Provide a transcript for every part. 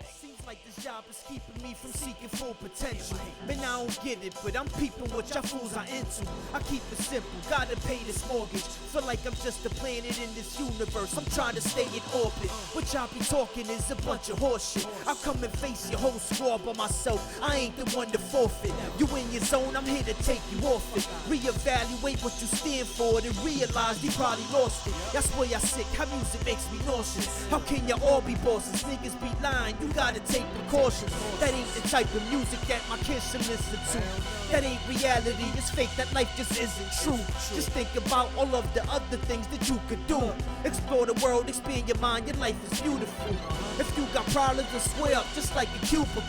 Seems like this job is keeping me from seeking full potential. Man, I don't get it, but I'm peeping what y'all fools are into. I keep it simple, gotta pay this mortgage. Feel like I'm just a planet in this universe. I'm trying to stay in orbit. What y'all be talking is a bunch of horseshit. I'll come and face your whole squad by myself. I ain't the one to forfeit. You in your zone, I'm here to take you off it. Reevaluate what you stand for, then realize you probably lost it. That's why I sick, how music makes me nauseous. How can y'all all be bosses? Niggas be lying, you gotta take precautions. That ain't the type of music that my kids should listen to. That ain't reality, it's fake, that life just isn't true. Just think about all of the other things that you could do. Explore the world, expand your mind, your life is beautiful. If you got problems, then square up just like a cubicle.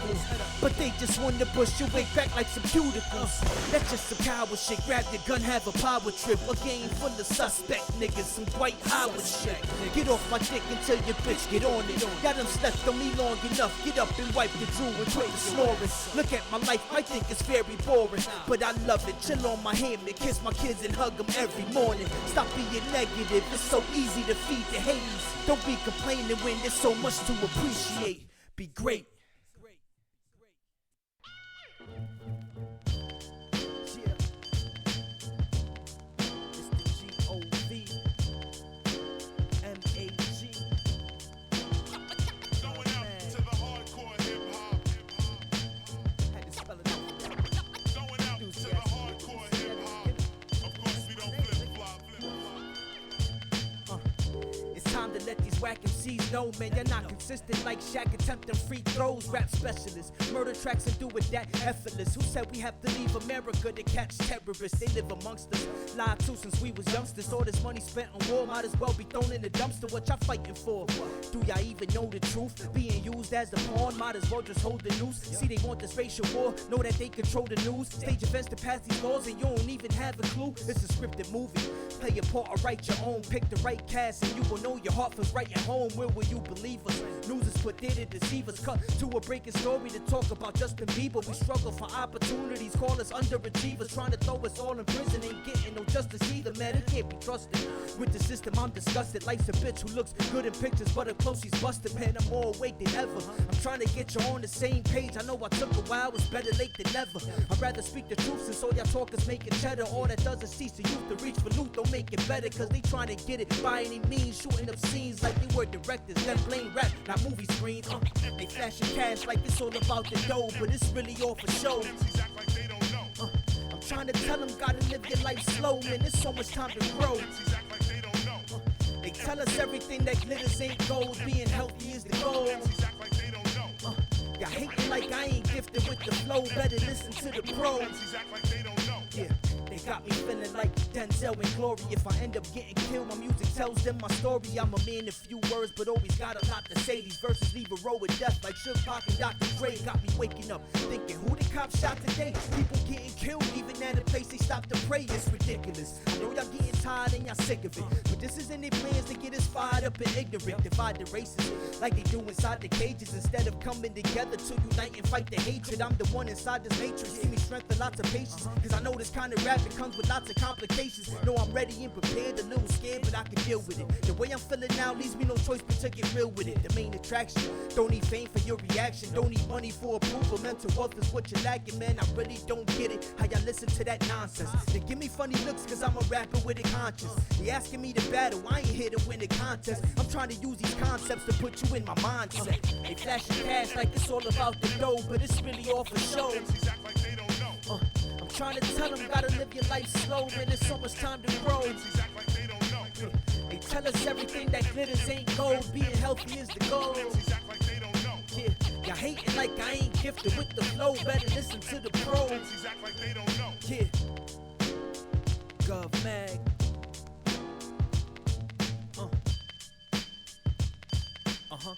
But they just want to push your weight back like some cuticles. That's just some coward shit, grab your gun, have a power trip. A game full of suspect niggas, some Dwight Howard shit. Get off my dick and tell your bitch get on it. Got them slept on me long enough, get up and wipe the drool and quit the snoring. Look at my life, I think it's very boring, but I love it. Chill on my hand and kiss my kids and hug them every morning. Stop being negative, it's so easy to feed the haters. Don't be complaining when there's so much to appreciate. Be great. To let these whack MCs know, man, you're not consistent like Shaq attempting free throws. Rap specialists, murder tracks and do it that effortless. Who said we have to leave America to catch terrorists? They live amongst us, lied to since we was youngsters. All this money spent on war might as well be thrown in the dumpster. What y'all fighting for? Do y'all even know the truth? Being used as a pawn, might as well just hold the noose. See, they want this racial war, know that they control the news. Stage events to pass these laws and you don't even have a clue. It's a scripted movie, play your part or write your own. Pick the right cast and you will know your heart feels right at home. Where will you believe us? News is put there to deceive us. Cut to a breaking story to talk about Justin Bieber. We struggle for opportunities, call us underachievers. Trying to throw us all in prison, ain't getting no justice either. Man, it can't be trusted. With the system, I'm disgusted. Life's a bitch who looks good in pictures, but up close he's busted. Man, I'm more awake than ever. I'm trying to get you on the same page. I know I took a while, it's better late than never. I'd rather speak the truth since all y'all talkers making cheddar. All that does is teach the youth to reach for loot. Don't make it better, cause they trying to get it by any means. Shooting up scenes like they were directors, then blame rap, not movie screens. They flashing cash like it's all about the dough, but it's really all for show. I'm trying to tell them, gotta live your life slow, man, there's so much time to grow. They tell us everything that glitters ain't gold, being healthy is the goal. Y'all hating like I ain't gifted with the flow, better listen to the pros. Yeah, they got me feeling like Denzel and Glory. If I end up getting killed, my music tells them my story. I'm a man of few words, but always got a lot to say. These verses leave a row of death like Suge Pac and Dr. Dre. Got me waking up thinking, who the cops shot today? People getting killed, even at a place they stop to pray. It's ridiculous. I know y'all getting tired and y'all sick of it, but this isn't their plans to get us fired up and ignorant. Divide the races like they do inside the cages, instead of coming together to unite and fight the hatred. I'm the one inside this matrix. Give me strength and lots of patience, cause I know this kind of rap, it comes with lots of complications. Know I'm ready and prepared, a little scared, but I can deal with it. The way I'm feeling now leaves me no choice but to get real with it. The main attraction, don't need fame for your reaction, don't need money for approval. Mental wealth is what you're lacking, man. I really don't get it, how y'all listen to that nonsense. They give me funny looks cause I'm a rapper with a conscience. They asking me to battle, I ain't here to win a contest. I'm trying to use these concepts to put you in my mindset. They flashing cash like it's all about the dough, but it's really all for show. I'm trying to tell them, gotta live your life slow, man, there's so much time to grow. They tell us everything that glitters ain't gold, being healthy is the goal. Yeah, y'all hating like I ain't gifted with the flow, better listen to the pros. Yeah, Gov Mag. Uh-huh.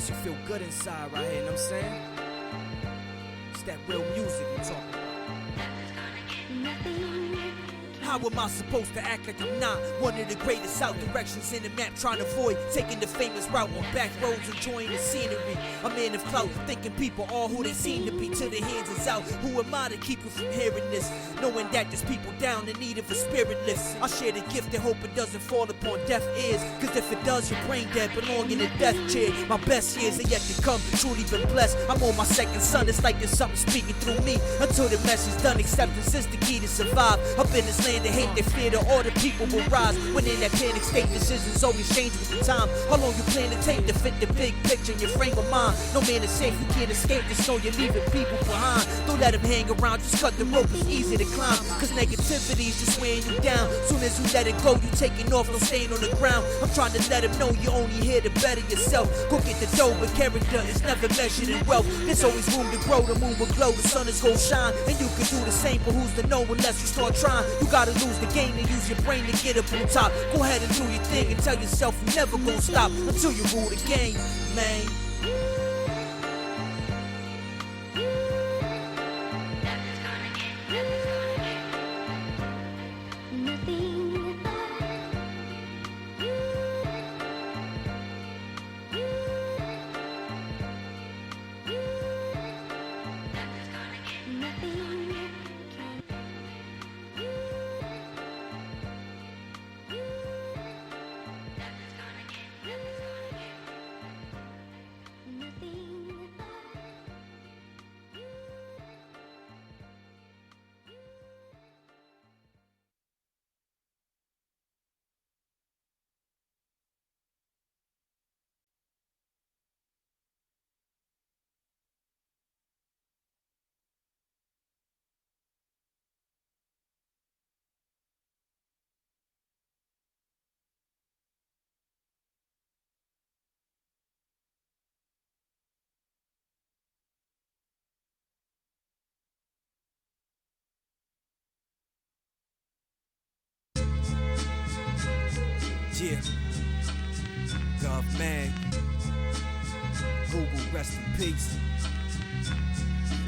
makes you feel good inside right here, you know what I'm saying? It's that real music we're talking about. How am I supposed to act like I'm not one of the greatest out directions in the map, trying to avoid taking the famous route on back roads, enjoying the scenery? A man of clout, thinking people are who they seem to be till their hands is out. Who am I to keep you from hearing this? Knowing that there's people down in need of a spirit lift. I share the gift and hope it doesn't fall upon deaf ears, cause if it does, you're brain dead, belong in a death chair. My best years are yet to come, truly been blessed. I'm on my second son, it's like there's something speaking through me. Until the message done, acceptance is the key to survive. Up in this land, they hate, they fear that all the people will rise. When in that panic state, decisions always change with the time. How long you plan to take to fit the big picture in your frame of mind? No man is safe, you can't escape this, so you're leaving people behind. Don't let them hang around, just cut the rope, it's easy to climb. Cause negativity's just weighing you down. Soon as you let it go, you taking off, no staying on the ground. I'm trying to let them know you're only here to better yourself. Go get the dough, but character is never measured in wealth. There's always room to grow, the moon will glow, the sun is gonna shine. And you can do the same, but who's to know unless you start trying? You gotta lose the game and use your brain to get up on top. Go ahead and do your thing and tell yourself you never gonna stop until you rule the game, man. Yeah, Gov man, Google, rest in peace.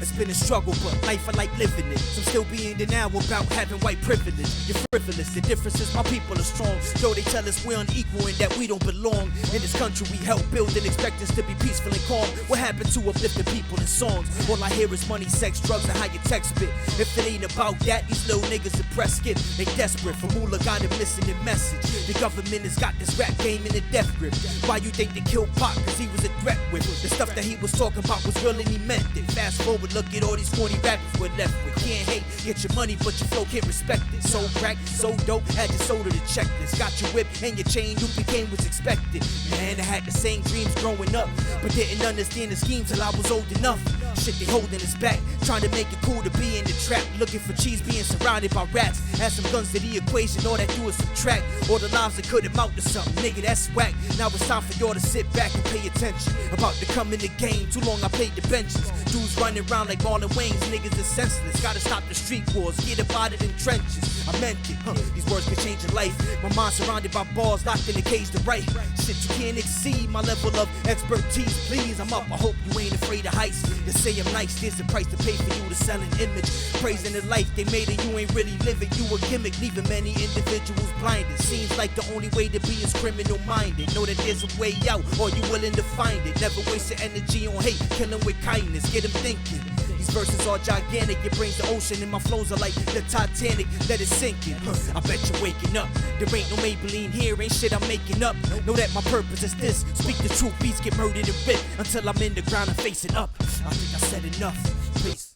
It's been a struggle, but life I like living it. So still being denial about having white privilege. You're frivolous, the difference is my people are strong. Though they tell us we're unequal and that we don't belong. In this country we help build and expect us to be peaceful and calm. What happened to uplifting people in songs? All I hear is money, sex, drugs, and how you text bit. If it ain't about that, these little niggas are press skip. They desperate for moolah, got them missing the message. The government has got this rap game in a death grip. Why you think they killed Pac? Cause he was a threat with the stuff that he was talking about was real and he meant it. Fast forward, look at all these corny rappers we're left with. Can't hate, get your money, but your flow can't respect it. So crack, so dope, had your soda to checklist. Got your whip and your chain, you became what's expected. Man, I had the same dreams growing up, but didn't understand the scheme till I was old enough. Shit, they holding us back, trying to make it cool to be in the trap. Looking for cheese, being surrounded by rats. Add some guns to the equation, all that do is subtract. All the lives that could amount to something, nigga, that's whack. Now it's time for y'all to sit back and pay attention. About to come in the game, too long I played the benches. Dudes running around like Marlon Wayans, niggas is senseless. Gotta stop the street wars, get up out of them trenches. I meant it, these words can change your life. My mind surrounded by bars, locked in a cage to write. Shit, you can't exceed my level of expertise. Please, I'm up, I hope you ain't afraid of heights. They say I'm nice, there's a price to pay for you to sell an image. Praising the life they made and you ain't really living. You a gimmick, leaving many individuals blinded. Seems like the only way to be is criminal minded. Know that there's a way out, or you willing to find it. Never waste your energy on hate, kill them with kindness, get them thinking. These verses are gigantic, it brings the ocean, and my flows are like the Titanic, let it sink in. I bet you're waking up, there ain't no Maybelline here, ain't shit I'm making up. Know that my purpose is this, speak the truth, beats get murdered and ripped, until I'm in the ground and facing up. I think I said enough, peace.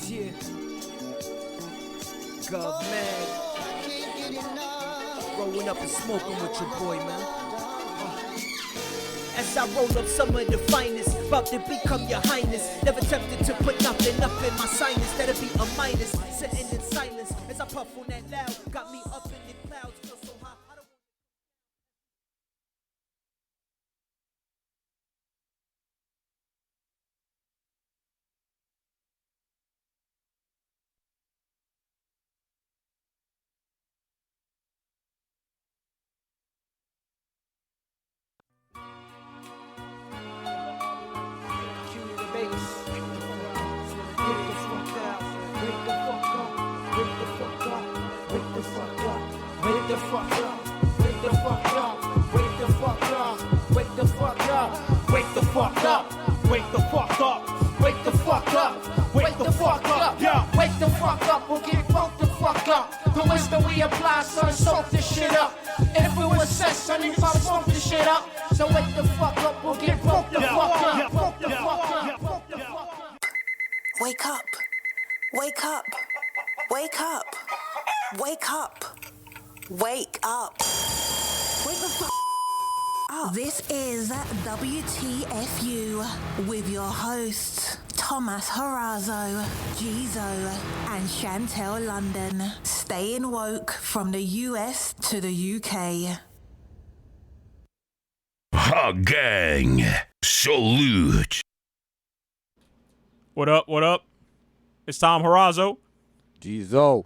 Yeah, Gov man, rolling up and smoking with your boy, man. As I roll up some of the finest, about to become your highness. Never tempted to put nothing up in my sinus, that'll be a minus. Sitting in silence as I puff on that loud, got me up in the clouds. Feel so high. We'll get broke the fuck up. The wisdom we apply, son, soak this shit up. If it was sex, son, you probably smoke this shit up. So wake the fuck up, we'll get broke the fuck up. Broke the fuck up. Broke the fuck up. Wake up. Wake up. Wake up. Wake up. Wake up. Wake the fuck up. This is WTFU with your hosts, Thomas Horazzo, Gizo, and Chantel London. Staying woke from the US to the UK. Ha gang, salute. What up? What up? It's Tom Horazzo. Gizo.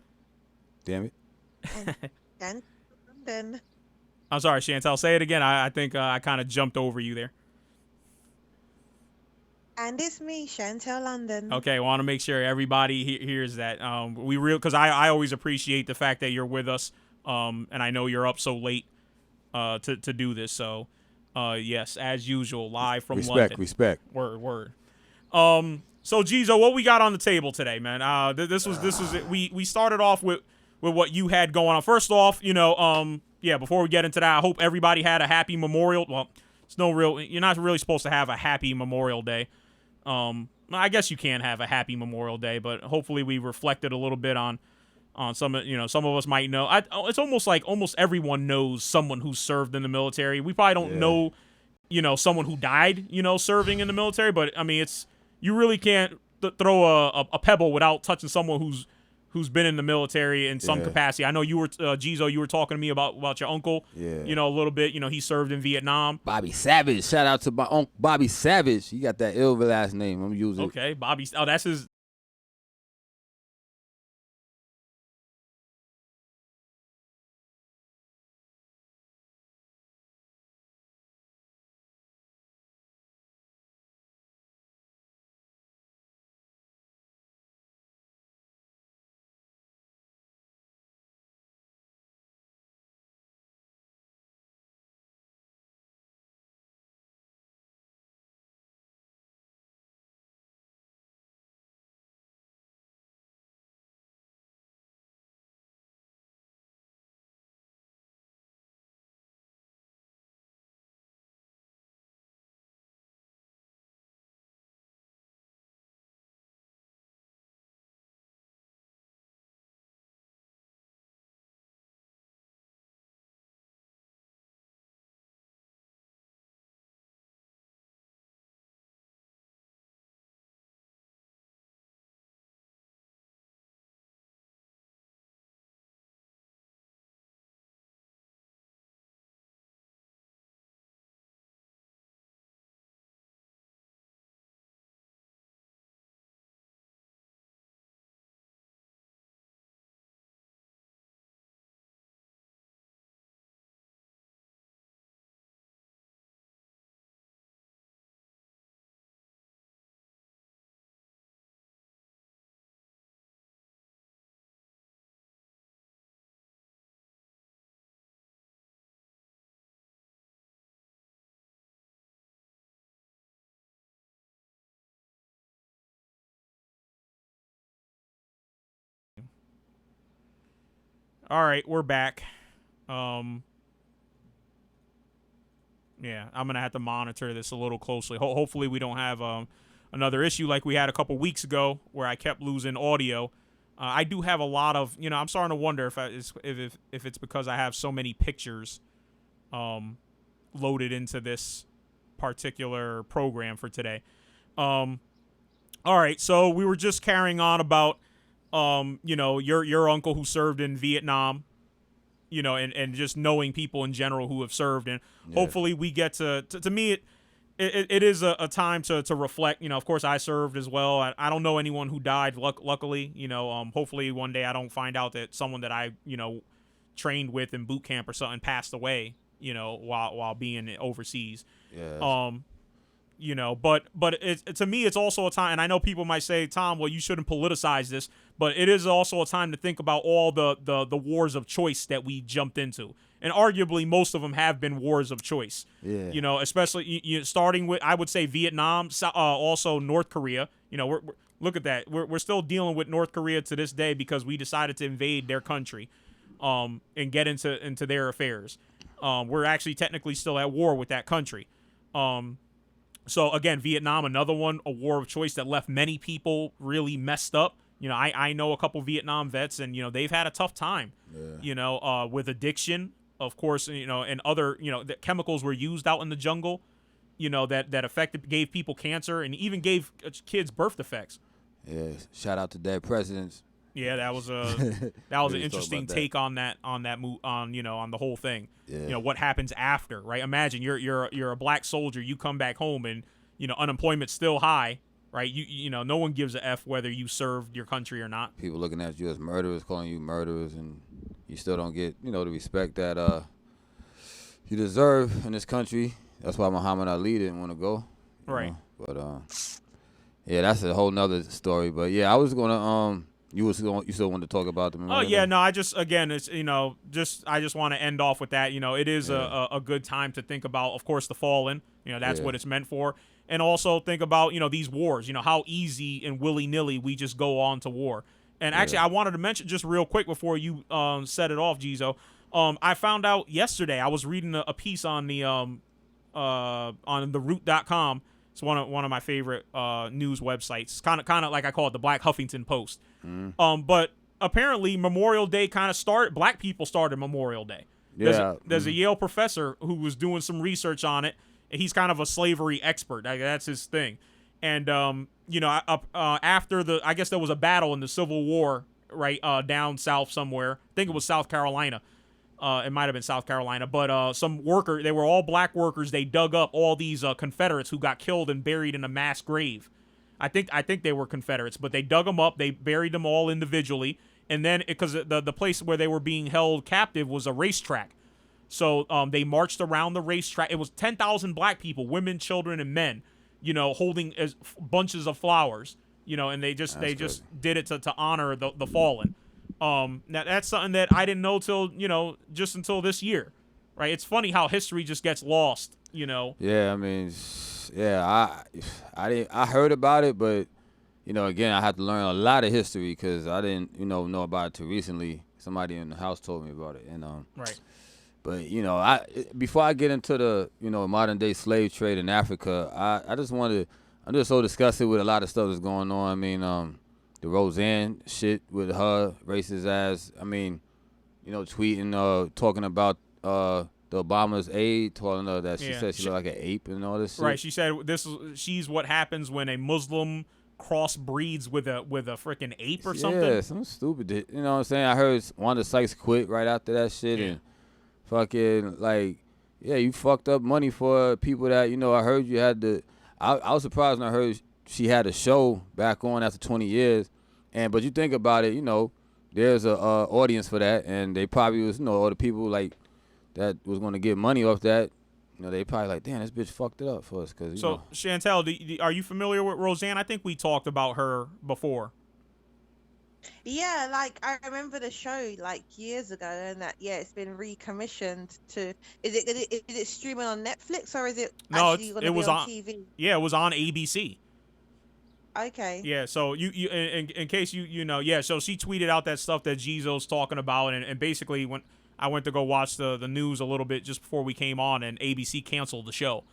Damn it. And London. I'm sorry, Chantel. Say it again. I think I kind of jumped over you there. And it's me, Chantel London. Okay, want to make sure everybody hears that. Because I always appreciate the fact that you're with us, and I know you're up so late to do this. So, yes, as usual, live from London. Respect. Word. So Gizo, what we got on the table today, man? This was it. We started off with what you had going on. First off, before we get into that, I hope everybody had a happy Memorial. Well, you're not really supposed to have a happy Memorial Day. I guess you can have a happy Memorial Day, but hopefully we reflected a little bit on some of us might know. It's almost like almost everyone knows someone who served in the military. We probably don't know, someone who died, serving in the military, but I mean, you really can't throw a pebble without touching someone who's been in the military in some capacity. I know you were, Gizo, you were talking to me about your uncle, a little bit. He served in Vietnam. Bobby Savage. Shout out to my uncle Bobby Savage. He got that ill last name. I'm using. Okay, Bobby. Oh, that's his. All right, we're back. I'm gonna have to monitor this a little closely. Hopefully, we don't have another issue like we had a couple weeks ago where I kept losing audio. I do have a lot of, I'm starting to wonder if it's because I have so many pictures loaded into this particular program for today. All right, so we were just carrying on about your uncle who served in Vietnam, and just knowing people in general who have served, and hopefully we get to me it is a time to reflect. Of course I served as well. I don't know anyone who died. Luckily, hopefully one day I don't find out that someone that I trained with in boot camp or something passed away, while being overseas. Yes. you know, but to me, it's also a time, and I know people might say, Tom, well, you shouldn't politicize this, but it is also a time to think about all the wars of choice that we jumped into. And arguably, most of them have been wars of choice. Yeah. You know, especially starting with, I would say, Vietnam, also North Korea. You know, we're look at that. We're still dealing with North Korea to this day because we decided to invade their country, and get into their affairs. We're actually technically still at war with that country. So again, Vietnam, another one, a war of choice that left many people really messed up. You know, I know a couple Vietnam vets, and you know they've had a tough time. Yeah. You know, with addiction, of course, you know, and other, you know, the chemicals were used out in the jungle. You know that gave people cancer and even gave kids birth defects. Yeah, shout out to dead presidents. Yeah, that was an interesting take on that you know, on the whole thing. Yeah. You know what happens after, right? Imagine you're a black soldier, you come back home and you know unemployment's still high, right? You know no one gives a f whether you served your country or not. People looking at you as murderers, calling you murderers, and you still don't get the respect that you deserve in this country. That's why Muhammad Ali didn't want to go, right? But yeah, that's a whole nother story. But yeah, I was gonna you still want to talk about them? Oh yeah, no, I just it's I just want to end off with that. You know, it is a good time to think about, of course, the fallen. You know, that's what it's meant for, and also think about these wars. You know, how easy and willy nilly we just go on to war. And actually, I wanted to mention just real quick before you set it off, Jizo. I found out yesterday. I was reading a piece on the root.com. It's one of my favorite news websites. Kind of like I call it the Black Huffington Post. But apparently Memorial Day black people started Memorial Day. There's a Yale professor who was doing some research on it. He's kind of a slavery expert. That's his thing. And after I guess there was a battle in the Civil War, right, down south somewhere. I think it was South Carolina. It might have been South Carolina, but they were all black workers. They dug up all these Confederates who got killed and buried in a mass grave. I think they were Confederates, but they dug them up. They buried them all individually, and then because the place where they were being held captive was a racetrack, so they marched around the racetrack. It was 10,000 black people, women, children, and men, holding bunches of flowers, and they just did it to honor the fallen. Now that's something that I didn't know till just until this year, right? It's funny how history just gets lost, Yeah, I mean, yeah, I heard about it, but again, I had to learn a lot of history because I didn't know about it too recently. Somebody in the house told me about it, and right. But before I get into the modern day slave trade in Africa, I just wanted I'm just so disgusted with a lot of stuff that's going on. I mean, the Roseanne shit with her racist ass. I mean, tweeting, talking about the Obama's aide, telling her that she said she looked like an ape and all this shit. Right. She said she's what happens when a Muslim crossbreeds with a freaking ape or something. Yeah, some stupid. You know what I'm saying? I heard Wanda Sykes quit right after that shit and fucking you fucked up money for people that I heard you had to. I was surprised when I heard she had a show back on after 20 years, but you think about it, there's a audience for that, and they probably was, all the people like that was going to get money off that, they probably like, damn, this bitch fucked it up for us. So Chantel, are you familiar with Roseanne? I think we talked about her before. Yeah, like I remember the show like years ago, and that it's been recommissioned to. Is it streaming on Netflix or is it actually going to be on TV? Yeah, it was on ABC. Okay. Yeah, so you in case you know, so she tweeted out that stuff that Jizo's talking about, and basically when I went to go watch the news a little bit just before we came on, and ABC canceled the show,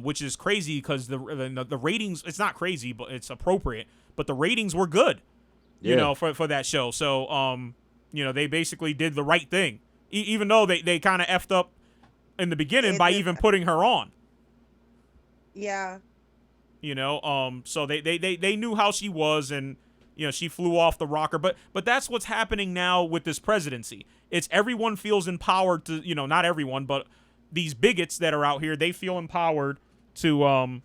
which is crazy because the ratings, it's not crazy, but it's appropriate, but the ratings were good, for that show. So they basically did the right thing, even though they kind of effed up in the beginning by even putting her on. Yeah. So they knew how she was, and she flew off the rocker, but that's what's happening now with this presidency. It's everyone feels empowered to, not everyone, but these bigots that are out here, they feel empowered to I'm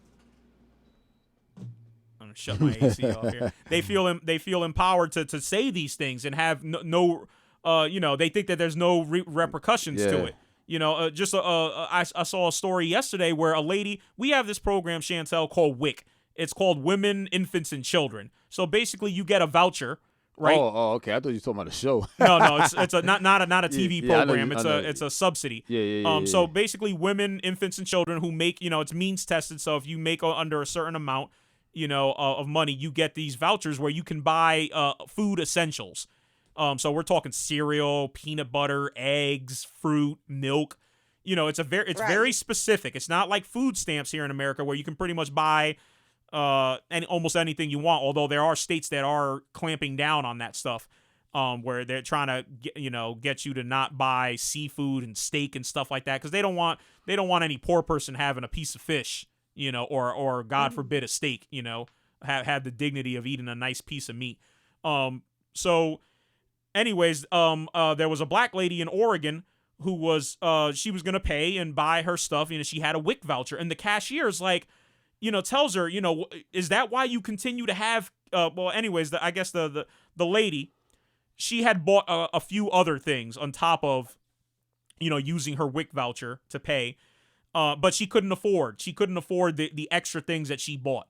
gonna shut my AC off here. They feel empowered to say these things and have no they think that there's no repercussions to it. I saw a story yesterday where a lady, we have this program, Chantel, called WIC. It's called Women, Infants, and Children. So basically you get a voucher, right? Oh, okay. I thought you were talking about a show. No, it's a not a TV program. It's a subsidy. Yeah. So basically women, infants, and children who make, it's means tested. So if you make under a certain amount, of money, you get these vouchers where you can buy food essentials. So we're talking cereal, peanut butter, eggs, fruit, milk. It's very specific. It's not like food stamps here in America where you can pretty much buy almost anything you want. Although there are states that are clamping down on that stuff, where they're trying to get you to not buy seafood and steak and stuff like that because they don't want any poor person having a piece of fish, or God forbid a steak, have the dignity of eating a nice piece of meat. So. Anyways, there was a black lady in Oregon who was, she was going to pay and buy her stuff. She had a WIC voucher. And the cashier's like, tells her, is that why you continue to have, I guess the lady, she had bought a few other things on top of, using her WIC voucher to pay. But she couldn't afford the extra things that she bought.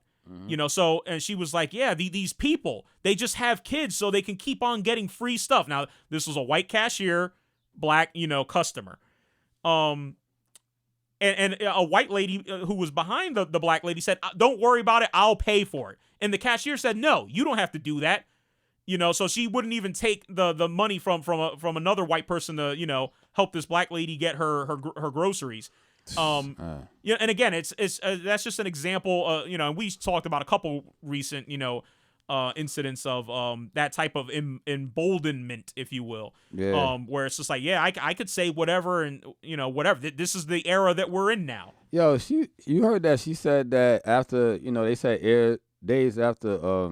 So, and she was like, yeah, these people, they just have kids so they can keep on getting free stuff. Now, this was a white cashier, black, customer. And a white lady who was behind the black lady said, don't worry about it, I'll pay for it. And the cashier said, no, you don't have to do that. So she wouldn't even take the money from another white person to, help this black lady get her groceries. And again, it's that's just an example. And we talked about a couple recent, incidents of that type of emboldenment, if you will. Yeah. Where it's just like, yeah, I could say whatever and whatever. This is the era that we're in now. Yo, you heard that she said that after they said days after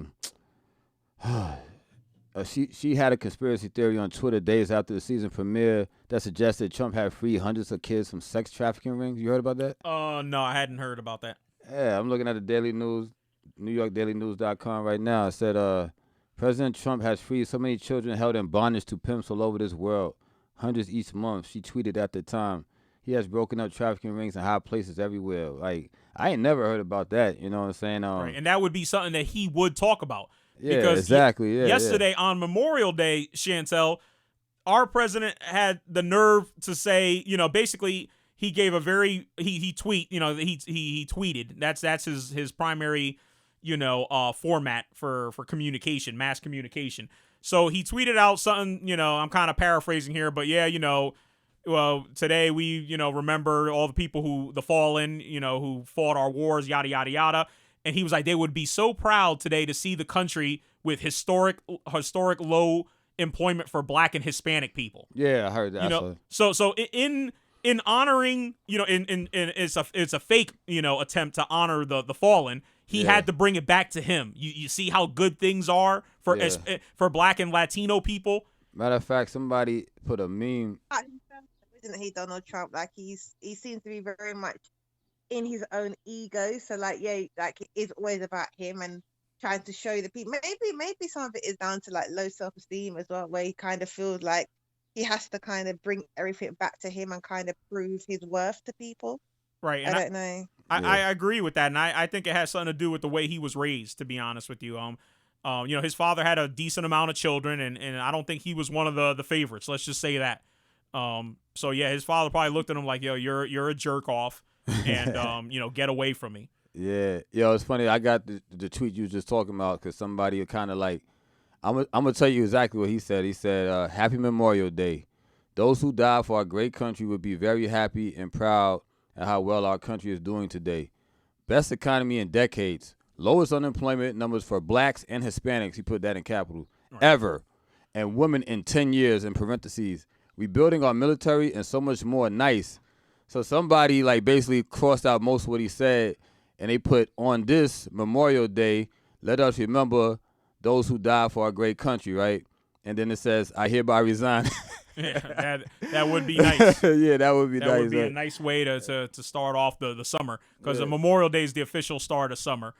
she had a conspiracy theory on Twitter days after the season premiere that suggested Trump had freed hundreds of kids from sex trafficking rings. You heard about that? No, I hadn't heard about that. Yeah, I'm looking at the Daily News, NewYorkDailyNews.com right now. It said, President Trump has freed so many children held in bondage to pimps all over this world, hundreds each month. She tweeted at the time. He has broken up trafficking rings in high places everywhere. Like, I ain't never heard about that. You know what I'm saying? Right, and that would be something that he would talk about. Yeah, because exactly. yesterday on Memorial Day, Chantel, our president had the nerve to say, basically he gave a very he tweeted. That's his primary, format for communication, mass communication. So he tweeted out something, I'm kind of paraphrasing here, but yeah, well, today we, remember all the people the fallen, who fought our wars, yada yada yada. And he was like, they would be so proud today to see the country with historic low employment for black and Hispanic people. Yeah, I heard that. So in honoring, it's a fake, attempt to honor the fallen. He had to bring it back to him. You see how good things are for black and Latino people. Matter of fact, somebody put a meme. Isn't he Donald Trump? Like he seems to be very much in his own ego, so it's always about him and trying to show the people. Maybe some of it is down to like low self-esteem as well, where he kind of feels like he has to kind of bring everything back to him and kind of prove his worth to people. Right. I don't know. I agree with that, and I think it has something to do with the way he was raised, to be honest with you. His father had a decent amount of children, and I don't think he was one of the favorites. Let's just say that. So yeah, his father probably looked at him like, yo, you're a jerk off. And get away from me. Yeah, it's funny. I got the tweet you were just talking about because somebody kind of like, I'm gonna tell you exactly what he said. He said, "Happy Memorial Day. Those who died for our great country would be very happy and proud at how well our country is doing today. Best economy in decades. Lowest unemployment numbers for blacks and Hispanics." He put that in capital ever, and women in 10 years in parentheses. Rebuilding our military and so much more. Nice. So somebody basically crossed out most of what he said, and they put on this Memorial Day, let us remember those who died for our great country, right? And then it says, I hereby resign. Yeah, that would be nice. Yeah, that would be nice. That would be a nice way to start off the summer, because Memorial Day is the official start of summer.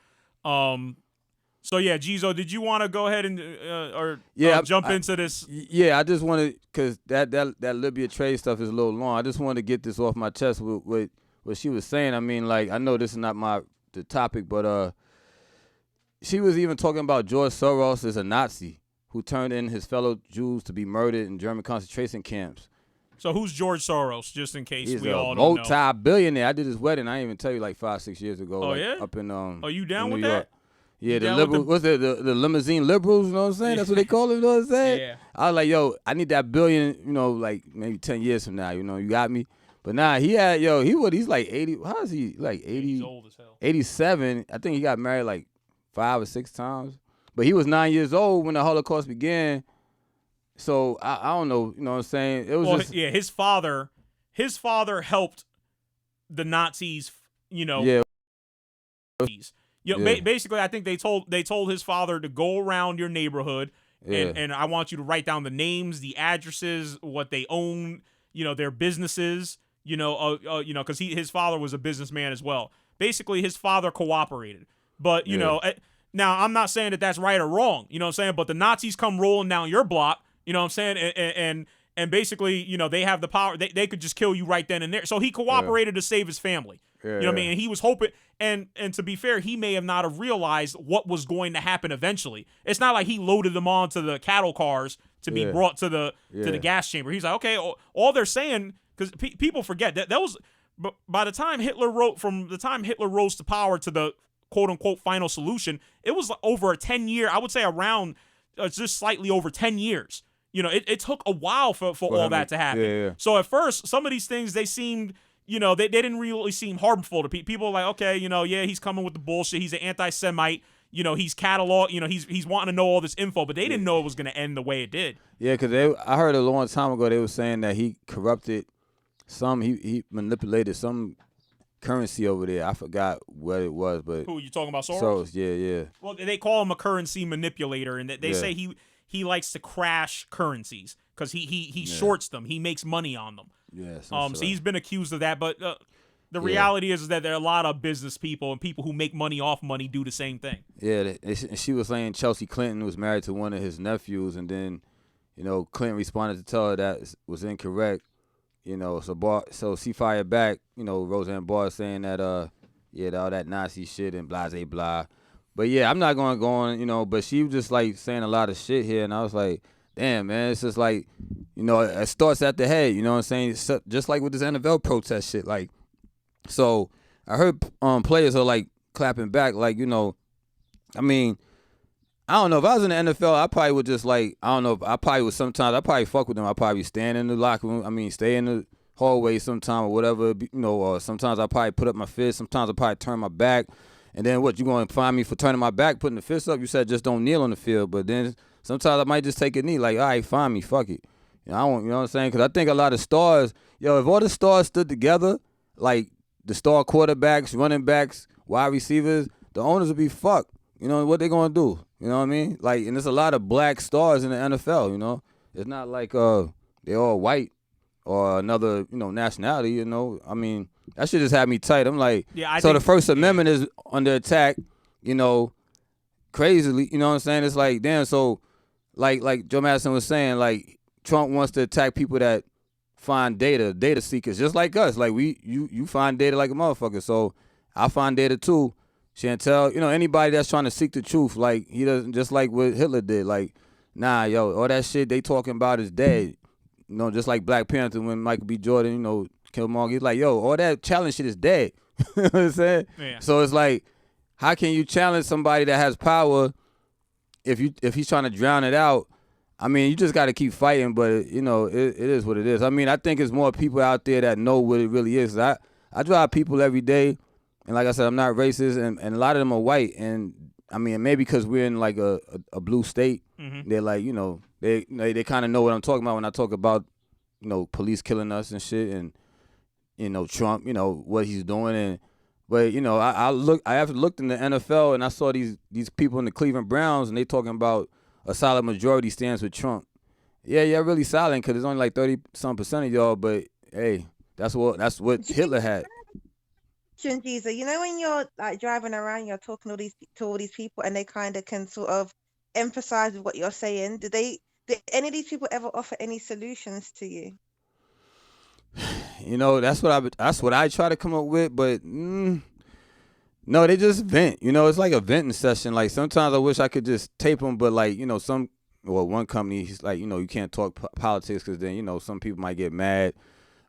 So yeah, Jizo, did you want to go ahead and jump into this? Yeah, I just wanted, because that Libya trade stuff is a little long. I just wanted to get this off my chest with what she was saying. I mean, like, I know this is not the topic, but she was even talking about George Soros as a Nazi who turned in his fellow Jews to be murdered in German concentration camps. So who's George Soros, just in case He's we all a don't know? multi-billionaire. I did his wedding. I didn't even tell you, like 5-6 years ago. Oh, like, yeah? Up in Are you down in with New York. that? Yeah, You the down with liberal. What's it? The limousine liberals. You know what I'm saying? That's what they call it. You know what I'm saying? Yeah. I was like, yo, I need that billion. You know, like maybe 10 years from now. You know, you got me. But nah, he's like 80. How is he? Like 80. He's old as hell. 87. I think he got married like 5 or 6 times. But he was 9 years old when the Holocaust began. So I don't know. You know what I'm saying? It was just, yeah. His father helped the Nazis. You know. Yeah. Basically, I think they told his father to go around your neighborhood and I want you to write down the names, the addresses, what they own, you know, their businesses, because his father was a businessman as well. Basically, his father cooperated, but you know, now I'm not saying that that's right or wrong, you know what I'm saying, but the Nazis come rolling down your block, you know what I'm saying, and basically, you know, they have the power, they could just kill you right then and there. So he cooperated to save his family. You know what I mean? And he was hoping, and to be fair, he may have not have realized what was going to happen eventually. It's not like he loaded them onto the cattle cars to be brought to the gas chamber. He's like, okay, all they're saying, because people forget that was, but by the time Hitler rose to power to the quote unquote final solution, it was over a 10-year, I would say around just slightly over 10 years. You know, it took a while for all that to happen. Yeah. So at first, some of these things, they seemed, you know, they didn't really seem harmful to people. People are like, okay, you know, yeah, he's coming with the bullshit. He's an anti-Semite. You know, he's catalog. You know, he's wanting to know all this info, but they didn't know it was going to end the way it did. Yeah, because I heard a long time ago they were saying that he corrupted he manipulated some currency over there. I forgot what it was, but Who, you talking about, Soros? Soros, yeah. Well, they call him a currency manipulator, and they say he likes to crash currencies because he shorts them. He makes money on them. Yeah. So he's been accused of that, but the reality is that there are a lot of business people and people who make money off money do the same thing. Yeah, and she was saying Chelsea Clinton was married to one of his nephews, and then, you know, Clinton responded to tell her that was incorrect. You know, so she fired back. You know, Roseanne Barr saying that all that Nazi shit and blah blah blah. But yeah, I'm not going to go on. You know, but she was just like saying a lot of shit here, and I was like, damn, man, it's just like, you know, it starts at the head, you know what I'm saying? Just like with this NFL protest shit. Like, so I heard players are like clapping back, like, you know, I mean, I don't know. If I was in the NFL, I probably would just like, I don't know. I probably would sometimes, I probably fuck with them. I probably stand in the locker room. I mean, stay in the hallway sometime or whatever, you know, or sometimes I probably put up my fist. Sometimes I probably turn my back. And then what, you going to find me for turning my back, putting the fist up? You said just don't kneel on the field. But then sometimes I might just take a knee, like, all right, find me, fuck it. You know, I won't, you know what I'm saying? Because I think a lot of stars, if all the stars stood together, like the star quarterbacks, running backs, wide receivers, the owners would be fucked. You know, what they going to do? You know what I mean? Like, and there's a lot of black stars in the NFL, you know? It's not like they're all white or another, you know, nationality, you know? I mean, that shit just had me tight. I'm like, the First Amendment is under attack, you know, crazily, you know what I'm saying? It's like, damn, so like Joe Madison was saying, like, Trump wants to attack people that find data seekers, just like us. Like, you find data like a motherfucker, so I find data too. Chantel, you know, anybody that's trying to seek the truth, like, he doesn't, just like what Hitler did, like, nah, all that shit they talking about is dead. You know, just like Black Panther when Michael B. Jordan, you know, killed Mark, he's like, all that challenge shit is dead. You know what I'm saying? Yeah. So it's like, how can you challenge somebody that has power if he's trying to drown it out? I mean, you just got to keep fighting, but, you know, it is what it is. I mean, I think it's more people out there that know what it really is. I drive people every day, and like I said, I'm not racist, and a lot of them are white. And, I mean, maybe because we're in, like, a blue state, they're like, you know, they kind of know what I'm talking about when I talk about, you know, police killing us and shit, and, you know, Trump, you know, what he's doing. But, you know, I have looked in the NFL, and I saw these people in the Cleveland Browns, and they talking about a solid majority stands with Trump. Yeah, really solid, because it's only like 30-some% of y'all, but hey, that's what Hitler had. question, Jesus. You know when you're like driving around, you're talking to all these people, and they kind of can sort of emphasize with what you're saying. Did any of these people ever offer any solutions to you? You know, that's what I try to come up with, but no, they just vent. You know, it's like a venting session. Like sometimes I wish I could just tape them, but like one company, he's like, you can't talk politics because then some people might get mad.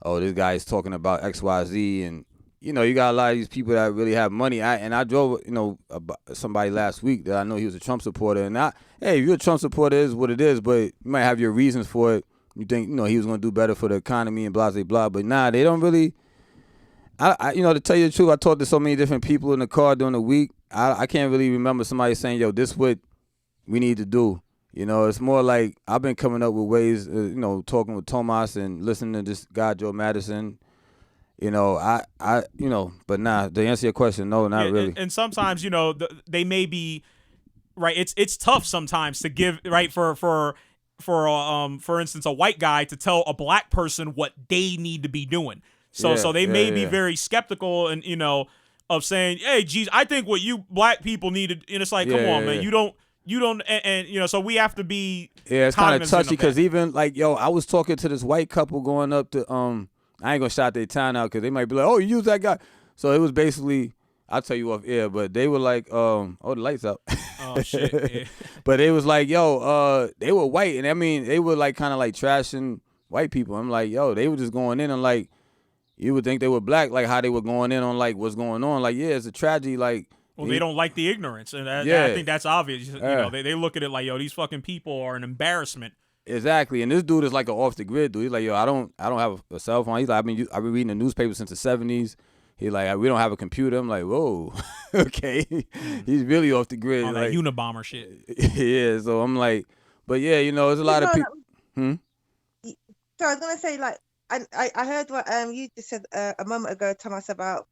Oh, this guy is talking about XYZ, and you got a lot of these people that really have money. I drove somebody last week that I know he was a Trump supporter, and hey, if you're a Trump supporter, it is what it is, but you might have your reasons for it. You think he was gonna do better for the economy and blah blah blah, but nah, they don't really. To tell you the truth, I talked to so many different people in the car during the week. I can't really remember somebody saying, "Yo, this what we need to do." It's more like I've been coming up with ways, talking with Tomas and listening to this guy Joe Madison. But nah. To answer your question, no, not really. And sometimes, they may be right. It's tough sometimes to give right for instance, a white guy to tell a black person what they need to be doing. So they may be very skeptical and of saying, hey, geez, I think what you black people needed. And it's like, come on, man, you don't. And so we have to be. Yeah, it's kind of touchy because even like, I was talking to this white couple going up to I ain't gonna shout their town out because they might be like, oh, you use that guy. So it was basically, I'll tell you off air, but they were like, oh, the lights out. Oh shit. Yeah. But it was like, they were white, and I mean, they were like kind of like trashing white people. I'm like, they were just going in and like, you would think they were black, like how they were going in on like what's going on. Like, yeah, it's a tragedy. Like, well, they don't like the ignorance, and I think that's obvious. They look at it like, these fucking people are an embarrassment. Exactly, and this dude is like an off the grid dude. He's like, I don't have a cell phone. He's like, I've been reading the newspaper since the '70s. He's like, we don't have a computer. I'm like, whoa, okay. He's really off the grid. On like, that Unabomber shit. Yeah, so I'm like, but yeah, there's a lot of people. So I was gonna say, like, I heard what you just said a moment ago, Thomas, about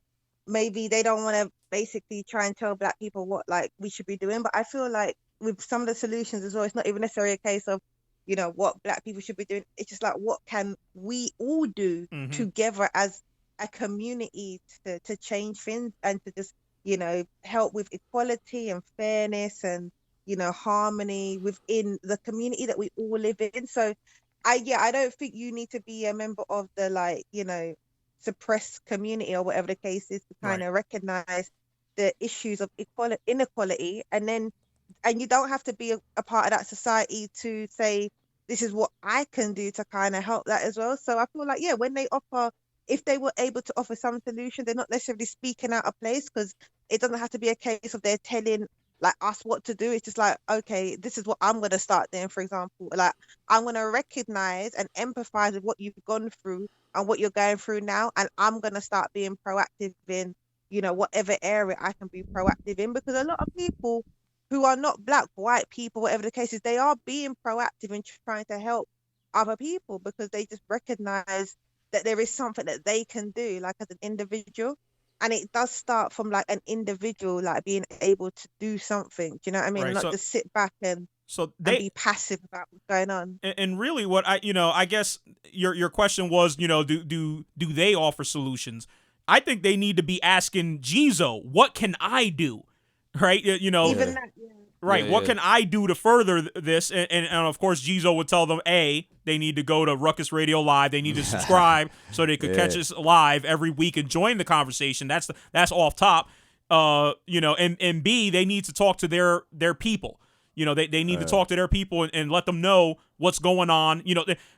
maybe they don't want to basically try and tell black people what like we should be doing. But I feel like with some of the solutions as well, it's not even necessarily a case of what black people should be doing. It's just like, what can we all do together as a community to change things and to just help with equality and fairness and harmony within the community that we all live in. So I don't think you need to be a member of the suppressed community or whatever the case is to kind of recognize the issues of inequality, and you don't have to be a part of that society to say this is what I can do to kind of help that as well. So I feel like, when they offer, if they were able to offer some solution, they're not necessarily speaking out of place, because it doesn't have to be a case of they're telling like us what to do. It's just like, okay, this is what I'm going to start doing. For example, like, I'm going to recognize and empathize with what you've gone through and what you're going through now, and I'm going to start being proactive in whatever area I can be proactive in, because a lot of people who are not black, white people, whatever the case is, they are being proactive in trying to help other people because they just recognize that there is something that they can do, like as an individual. And it does start from like an individual, like being able to do something. Do you know what I mean? Right, Not just sit back and be passive about what's going on. And really, what I guess your question was, do they offer solutions? I think they need to be asking Jizo, what can I do? Right? Even that, yeah. Right. What can I do to further this? And of course, Jizo would tell them, they need to go to Ruckus Radio Live. They need to subscribe so they could catch us live every week and join the conversation. That's off top. And B, they need to talk to their people. They need to talk to their people and let them know what's going on.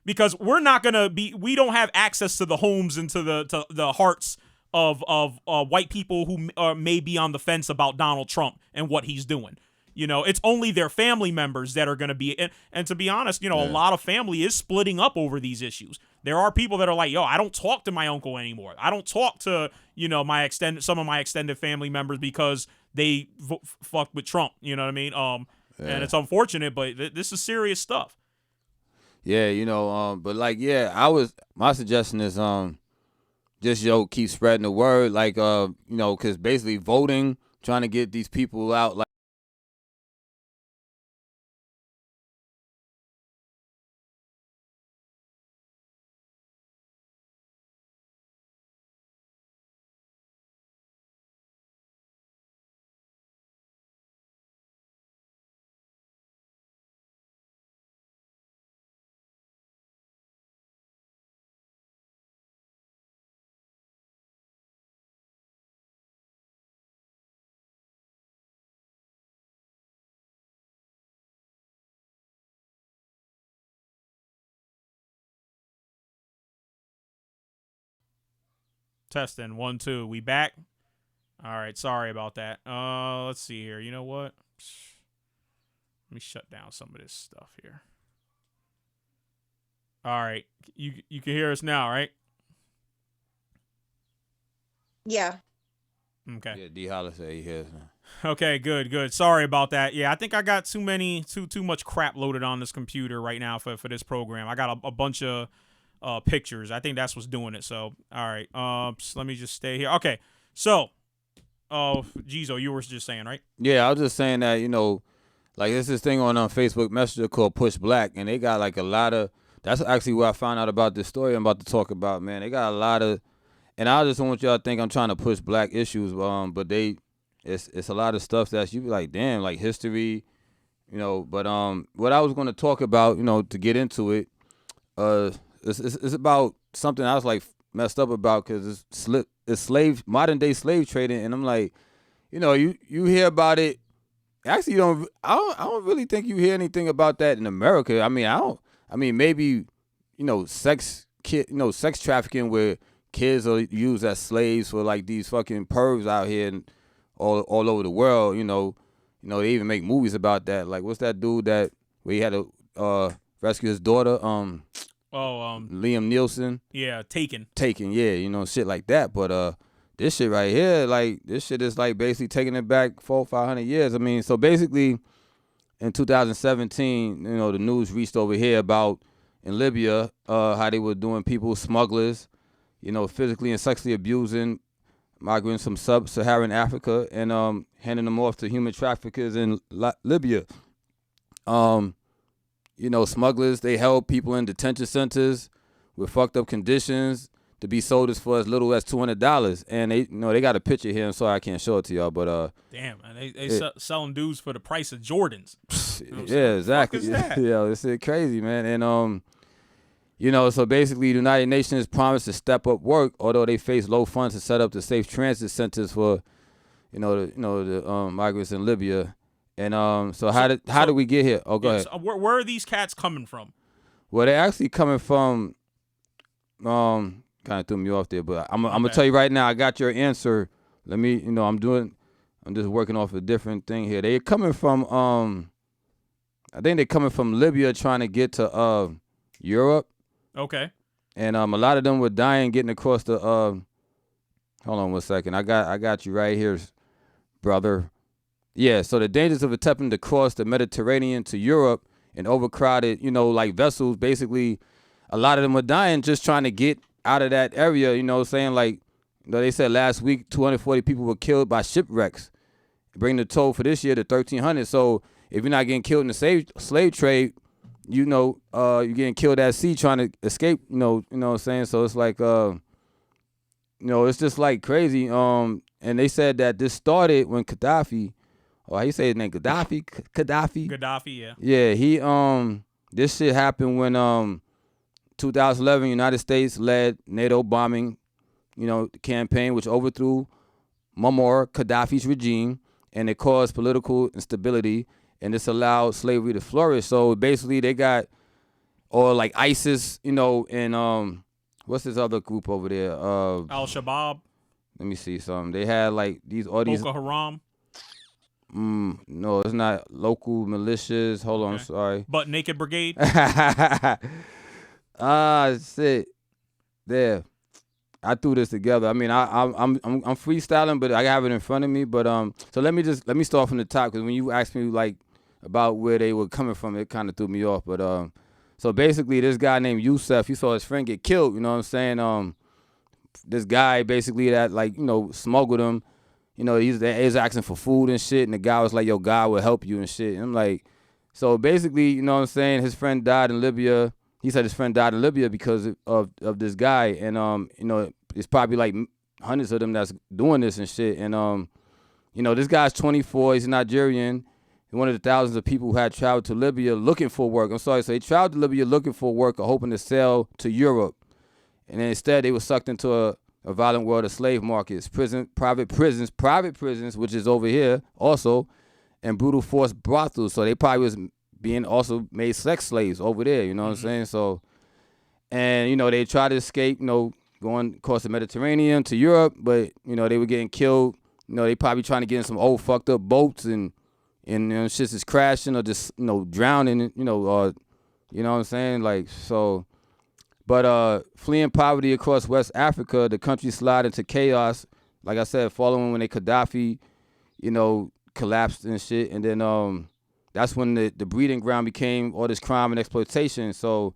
Because we don't have access to the homes and to the hearts of white people who may be on the fence about Donald Trump and what he's doing. It's only their family members that are going to be, and to be honest, a lot of family is splitting up over these issues. There are people that are like, I don't talk to my uncle anymore. I don't talk to, some of my extended family members because they fucked with Trump. You know what I mean? And it's unfortunate, but this is serious stuff. Yeah, but like, my suggestion is, just, keep spreading the word, like, because basically voting, trying to get these people out, like, Testing 1 2. We back. All right. Sorry about that. Let's see here. You know what? Let me shut down some of this stuff here. All right. You can hear us now, right? Yeah. Okay. Yeah, D Holler said he hears. Okay, good. Sorry about that. Yeah, I think I got too much crap loaded on this computer right now for this program. I got a bunch of pictures. I think that's what's doing it. So, all right. So let me just stay here. Okay. So, Jizo, you were just saying, right? Yeah, I was just saying that, like there's this thing on Facebook Messenger called Push Black, and they got like a lot of. That's actually where I found out about this story I'm about to talk about, man. They got a lot of, and I just don't want y'all to think I'm trying to push black issues, but it's a lot of stuff that you be like, damn, like history, But what I was going to talk about, to get into it, it's about something I was like messed up about because it's modern day slave trading, and I'm like, you hear about it. Actually, I don't really think you hear anything about that in America. I mean, maybe, sex trafficking where kids are used as slaves for like these fucking pervs out here and all over the world. They even make movies about that. Like, what's that dude where he had to rescue his daughter? Liam Neeson. Yeah, Taken. Yeah, shit like that. But this shit right here, like, this shit is like basically taking it back 400-500 years. I mean, so basically in 2017, the news reached over here about in Libya, how they were doing people smugglers, physically and sexually abusing migrants from sub-Saharan Africa and handing them off to human traffickers in Libya. Smugglers, they held people in detention centers with fucked up conditions to be sold for as little as $200. And they got a picture here. I'm sorry I can't show it to y'all, but damn, man, they selling dudes for the price of Jordans. Yeah, exactly. What the fuck is that? Yeah, it's crazy, man. And so basically the United Nations promised to step up work, although they face low funds to set up the safe transit centers for the migrants in Libya. And so how did we get here? Oh, go ahead. So where are these cats coming from? Well, they're actually coming from kind of threw me off there, but I'm gonna tell you right now, I got your answer. Let me, I'm just working off a different thing here. They're coming from I think they're coming from Libya trying to get to Europe. Okay. And a lot of them were dying getting across the hold on 1 second. I got you right here, brother. Yeah, so the dangers of attempting to cross the Mediterranean to Europe in overcrowded, like vessels, basically a lot of them were dying just trying to get out of that area, saying like, they said last week 240 people were killed by shipwrecks, bringing the total for this year to 1,300. So if you're not getting killed in the slave trade, you're getting killed at sea trying to escape, you know what I'm saying? So it's like, it's just like crazy. And they said that this started when Gaddafi, or how you say his name, Gaddafi, yeah. Yeah, he, this shit happened when, 2011, United States led NATO bombing, campaign, which overthrew Muammar Gaddafi's regime, and it caused political instability, and this allowed slavery to flourish. So basically, they got, or like ISIS, and what's this other group over there? Al-Shabaab. Let me see something. They had like these Boko Haram. No, it's not local militias. Hold on, I'm sorry. Butt Naked Brigade. Shit. There. I threw this together. I mean, I'm freestyling, but I have it in front of me. But so let me start from the top, because when you asked me like about where they were coming from, it kind of threw me off. But so basically, this guy named Wtfu, he saw his friend get killed. You know what I'm saying? This guy basically that smuggled him. He's asking for food and shit, and the guy was like, "Yo, God will help you and shit." And I'm like, so basically, you know what I'm saying? His friend died in Libya. He said his friend died in Libya because of this guy, and it's probably like hundreds of them that's doing this and shit. And this guy's 24. He's a Nigerian. He's one of the thousands of people who had traveled to Libya looking for work. So they traveled to Libya looking for work or hoping to sail to Europe, and then instead they were sucked into a violent world of slave markets, private prisons, which is over here also, and brutal forced brothels. So they probably was being also made sex slaves over there, you know what I'm saying? So, and, they try to escape, going across the Mediterranean to Europe, but you know they were getting killed. You know they probably trying to get in some old fucked up boats and you know shit is crashing or just you know drowning. You know or you know what I'm saying like so. But fleeing poverty across West Africa, the country slid into chaos. Like I said, following when Gaddafi, you know, collapsed and shit, and then that's when the breeding ground became all this crime and exploitation. So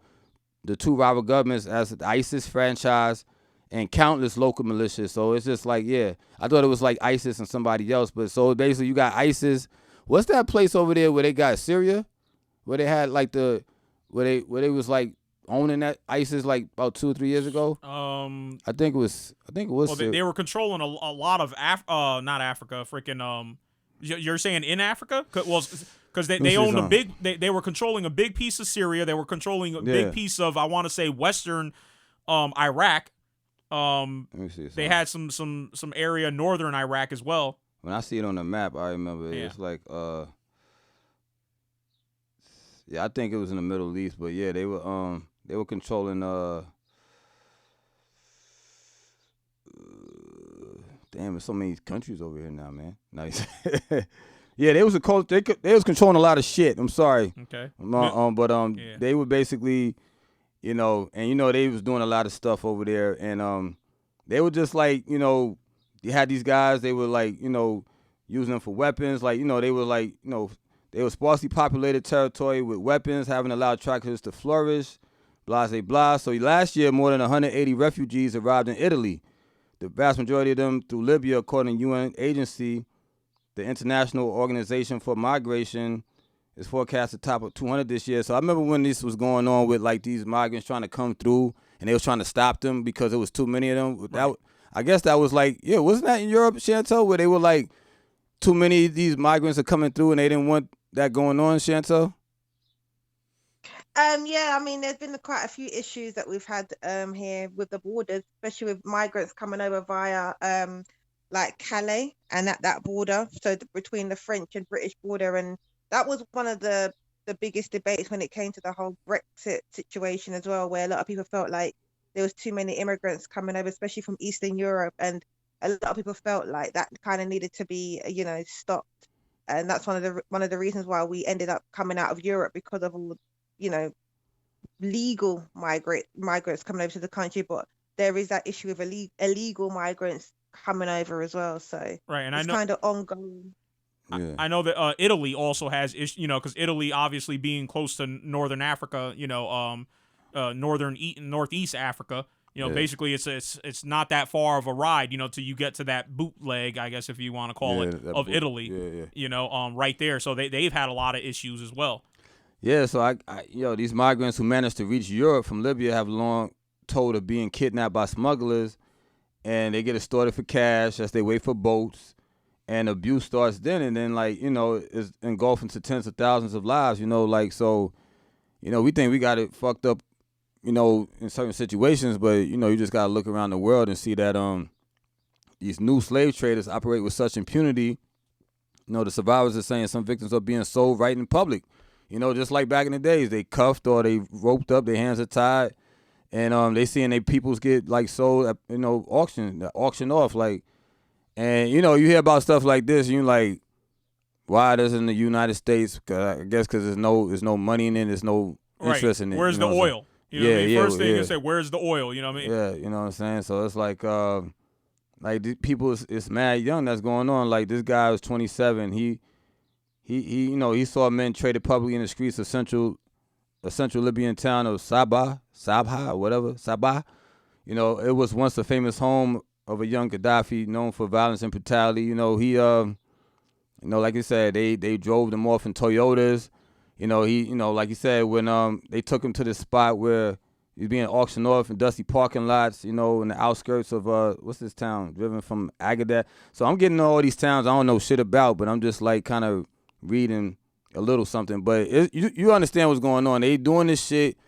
the two rival governments, as the ISIS franchise and countless local militias. So it's just like, yeah, I thought it was like ISIS and somebody else, but so basically you got ISIS. What's that place over there where they got Syria, where they had like where they was like owning that ISIS like about 2 or 3 years ago? I think it was. Well, they were controlling a lot of not Africa, freaking You're saying in Africa? Well, because they owned a big. They were controlling a big piece of Syria. They were controlling a big piece of, I want to say, Western Iraq. Let me see. They had some area northern Iraq as well. When I see it on the map, I remember it's like yeah, I think it was in the Middle East, but yeah, they were controlling damn, there's so many countries over here now, man. Nice. Yeah, they was controlling a lot of shit. I'm sorry. Okay. They were basically, you know, and you know they was doing a lot of stuff over there, and they were just like, you know, you had these guys. They were like, you know, using them for weapons. Like, you know, they were like, you know, they were sparsely populated territory with weapons, having allowed trackers to flourish. Blah, blah, blah. So last year, more than 180 refugees arrived in Italy. The vast majority of them through Libya, according to UN agency. The International Organization for Migration is forecast to top of 200 this year. So I remember when this was going on with like these migrants trying to come through, and they was trying to stop them because it was too many of them. Right. I guess that was like, yeah, wasn't that in Europe, Chantel, where they were like, too many of these migrants are coming through and they didn't want that going on, Chantel? Yeah, I mean, there's been quite a few issues that we've had here with the borders, especially with migrants coming over via like Calais and that border, so between the French and British border, and that was one of the biggest debates when it came to the whole Brexit situation as well, where a lot of people felt like there was too many immigrants coming over, especially from Eastern Europe, and a lot of people felt like that kind of needed to be, you know, stopped, and that's one of the reasons why we ended up coming out of Europe, because of all, you know, legal migrants coming over to the country, but there is that issue of illegal migrants coming over as well. So right, and it's kind of ongoing. Yeah. I know that Italy also has issues, you know, because Italy obviously being close to northern Africa, you know, northeast Africa, you know, basically it's not that far of a ride, you know, till you get to that bootleg, I guess if you want to call it, of Italy, you know, right there. So they've had a lot of issues as well. Yeah, so I you know, these migrants who managed to reach Europe from Libya have long told of being kidnapped by smugglers, and they get extorted for cash as they wait for boats, and abuse starts then, and then like, you know, it's engulfed into tens of thousands of lives, you know, like, so, you know, we think we got it fucked up, you know, in certain situations, but, you know, you just got to look around the world and see that these new slave traders operate with such impunity. You know, the survivors are saying some victims are being sold right in public. You know, just like back in the days, they cuffed or they roped up, their hands are tied, and they seeing their peoples get like sold at, you know, auction off, like, and you know, you hear about stuff like this, and you're like, why doesn't the United States? I guess because there's no money in it, there's no interest in it. Where's you know the oil? You know what I mean? First thing you say, where's the oil? You know what I mean? Yeah, you know what I'm saying. So it's like these people, it's mad young that's going on. Like this guy was 27. He you know, he saw men traded publicly in the streets of central Libyan town of Sabha, whatever, Sabah. You know, it was once a famous home of a young Gaddafi known for violence and brutality. You know, he, you know, like you said, they drove them off in Toyotas. You know, like you said, when they took him to this spot where he's being auctioned off in dusty parking lots, you know, in the outskirts of what's this town? Driven from Agadat. So I'm getting all these towns I don't know shit about, but I'm just like kind of reading a little something, but you understand what's going on. They doing this shit,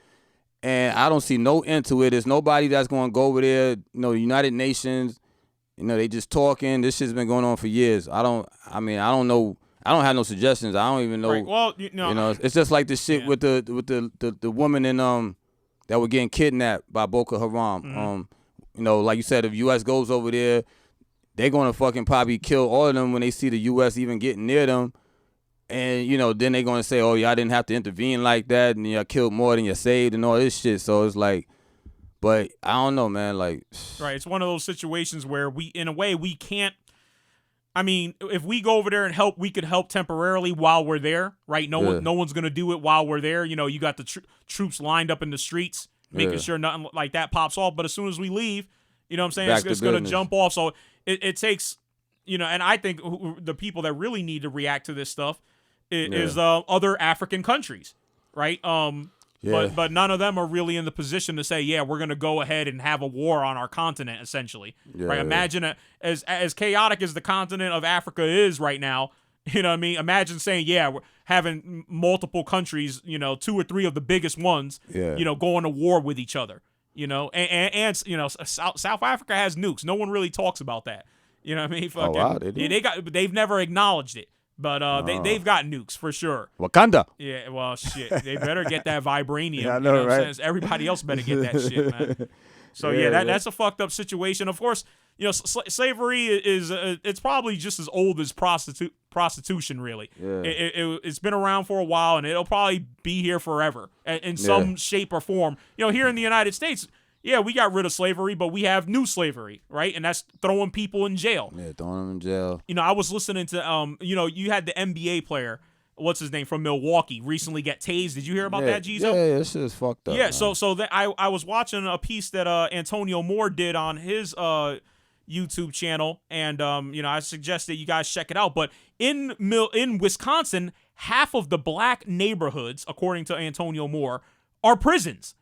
and I don't see no end to it. There's nobody that's going to go over there. You know, the United Nations, you know, they just talking. This shit's been going on for years. I don't know. I don't have no suggestions. I don't even know. Right. Well, you know, it's just like the shit with the woman in that were getting kidnapped by Boko Haram. Mm-hmm. you know, like you said, if U.S. goes over there, they're gonna fucking probably kill all of them when they see the U.S. even getting near them. And, you know, then they're going to say, oh, y'all didn't have to intervene like that, and y'all killed more than you saved and all this shit. So it's like, but I don't know, man. Like, right. It's one of those situations where in a way, we can't. I mean, if we go over there and help, we could help temporarily while we're there, right? No one's going to do it while we're there. You know, you got the troops lined up in the streets, making sure nothing like that pops off. But as soon as we leave, you know what I'm saying? It's going to jump off. So it takes, you know, and I think the people that really need to react to this stuff is other African countries, right? But none of them are really in the position to say, yeah, we're going to go ahead and have a war on our continent, essentially. Right? Imagine as chaotic as the continent of Africa is right now, you know what I mean? Imagine saying, yeah, we're having multiple countries, you know, 2 or 3 of the biggest ones, you know, going to war with each other, you know, and you know, South Africa has nukes. No one really talks about that. You know what I mean? Fucking, wow, they do? They've never acknowledged it. But they've got nukes for sure. Wakanda. Yeah, well, shit. They better get that vibranium. Yeah, I know, you know what right? I'm saying? Everybody else better get that shit, man. So, that's a fucked up situation. Of course, you know, slavery is it's probably just as old as prostitution, really. Yeah. It's been around for a while, and it'll probably be here forever in some shape or form. You know, here in the United States, yeah, we got rid of slavery, but we have new slavery, right? And that's throwing people in jail. Yeah, throwing them in jail. You know, I was listening to, you know, you had the NBA player, what's his name, from Milwaukee, recently get tased. Did you hear about that, Gizo? Yeah, that shit is fucked up. Yeah, man. so I was watching a piece that Antonio Moore did on his YouTube channel, and, you know, I suggested you guys check it out. But in Wisconsin, half of the black neighborhoods, according to Antonio Moore, are prisons.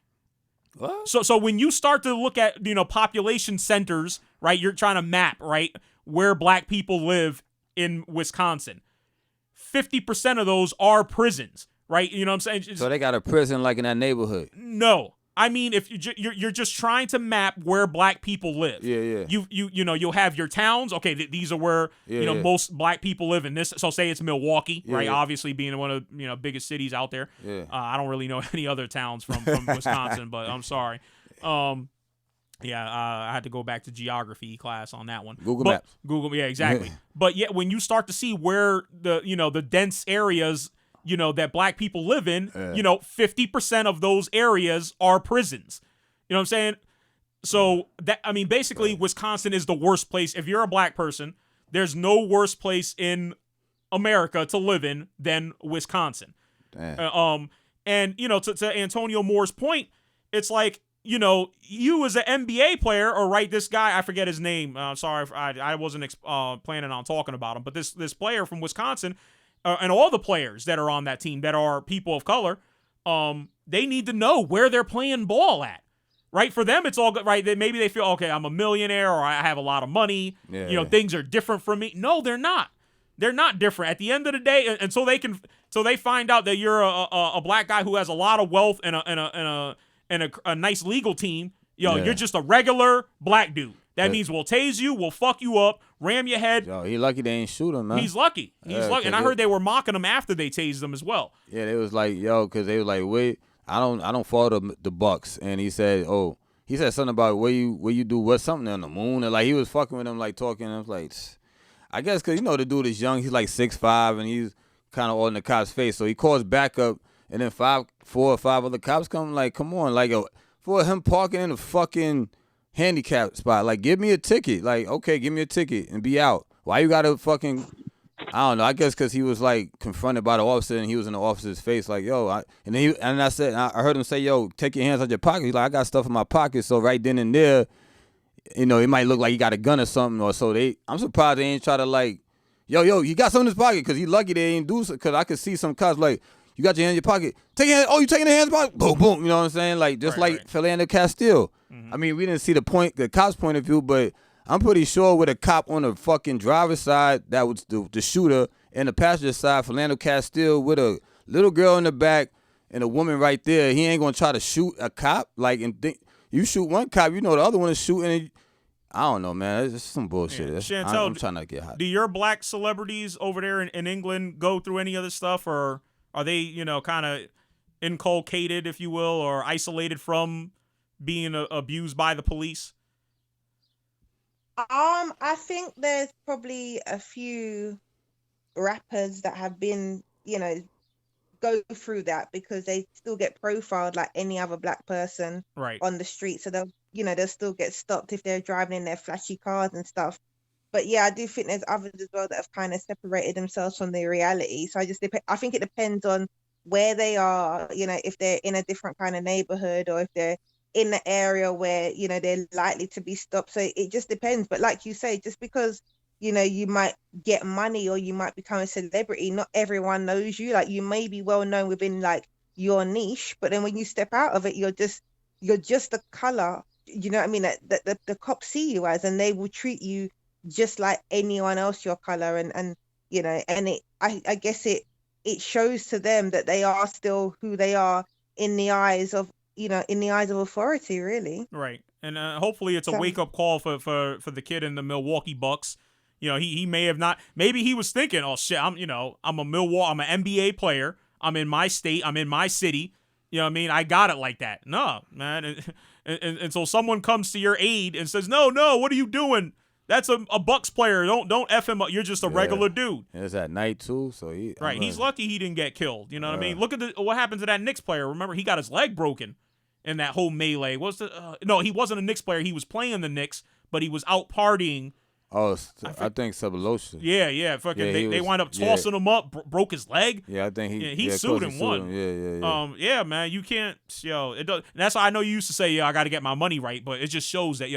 What? So when you start to look at, you know, population centers, right, you're trying to map, right, where black people live in Wisconsin. 50% of those are prisons, right? You know what I'm saying? So they got a prison like in that neighborhood? No. I mean, if you're just trying to map where black people live. Yeah. You know, you'll have your towns. Okay, these are where most black people live in this. So say it's Milwaukee, right? Yeah. Obviously being one of biggest cities out there. Yeah. I don't really know any other towns from Wisconsin, but I'm sorry. I had to go back to geography class on that one. Google Maps. Yeah, exactly. But yeah, when you start to see where the dense areas, you know, that black people live in, 50% of those areas are prisons. You know what I'm saying? So that, I mean, basically Wisconsin is the worst place. If you're a black person, there's no worse place in America to live in than Wisconsin. Damn. And you know, to Antonio Moore's point, it's like, you know, you as an NBA player, or right, this guy, I forget his name. Sorry, I wasn't planning on talking about him, but this player from Wisconsin, and all the players that are on that team that are people of color, they need to know where they're playing ball at, right? For them, it's all good, right? Maybe they feel, okay, I'm a millionaire, or I have a lot of money. Yeah. You know, things are different from me. No, they're not. They're not different. At the end of the day, and so they find out that you're a black guy who has a lot of wealth and a nice legal team. You're just a regular black dude. That means we'll tase you, we'll fuck you up, ram your head. Yo, he lucky they ain't shoot him, man. He's lucky. And I heard they were mocking him after they tased him as well. Yeah, they was like, because they was like, wait, I don't follow the Bucks. And he said something about where you do what, something on the moon. And like he was fucking with him, like talking. And I was like, I guess because, you know, the dude is young. He's like 6'5", and he's kind of all in the cop's face. So he calls backup, and then 4 or 5 other cops come. Like, come on, like, for him parking in a fucking handicap spot, like, give me a ticket. Like, okay, give me a ticket and be out. Why you gotta fucking, I don't know. I guess because he was like confronted by the officer, and he was in the officer's face, like, yo. I heard him say, yo, take your hands out your pocket. He's like, I got stuff in my pocket. So right then and there, you know, it might look like he got a gun or something, or so I'm surprised they ain't try to like, yo, you got something in his pocket, because he lucky they ain't do so, because I could see some cops like, you got your hand in your pocket. Take your hand. Oh, you taking the hands in your pocket? Boom, boom. You know what I'm saying? Like, just right. Philando Castile. Mm-hmm. I mean, we didn't see the cop's point of view, but I'm pretty sure with a cop on the fucking driver's side, that was the shooter, and the passenger side, Philando Castile, with a little girl in the back and a woman right there, he ain't going to try to shoot a cop. Like, and you shoot one cop, you know the other one is shooting. And I don't know, man. It's just some bullshit. Yeah. Chantel, I'm trying not to get hot. Do your black celebrities over there in England go through any of this stuff, or are they, you know, kind of inculcated, if you will, or isolated from being abused by the police? I think there's probably a few rappers that have been, go through that because they still get profiled like any other black person Right. on the street. So they'll still get stopped if they're driving in their flashy cars and stuff. But yeah, I do think there's others as well that have kind of separated themselves from the reality. So I think it depends on where they are, if they're in a different kind of neighborhood or if they're in the area where, they're likely to be stopped. So it just depends. But like you say, just because, you might get money or you might become a celebrity, not everyone knows you. Like you may be well known within like your niche, but then when you step out of it, you're just a color, you know what I mean? That the cops see you as, and they will treat you just like anyone else your color, and I guess it shows to them that they are still who they are in the eyes of authority, really. Right. And hopefully it's a So wake up call for the kid in the Milwaukee Bucks. He may have not. Maybe he was thinking, "Oh shit, I'm I'm an NBA player. I'm in my state. I'm in my city. You know what I mean? I got it like that." No, man. And so someone comes to your aid and says, "No, what are you doing? That's a Bucks player. Don't F him up. You're just a regular dude." And it's at night too, so Right. He's lucky he didn't get killed. You know what I mean? Look at what happened to that Knicks player. Remember, he got his leg broken in that whole melee. No, he wasn't a Knicks player. He was playing the Knicks, but he was out partying. Oh, I think Sabalosha. Yeah. Fucking, Yeah, they wind up tossing him up, broke his leg. Yeah, I think he sued and won. Yeah. Yeah, man, you can't. It does. And that's why I know you used to say, I got to get my money right, but it just shows that,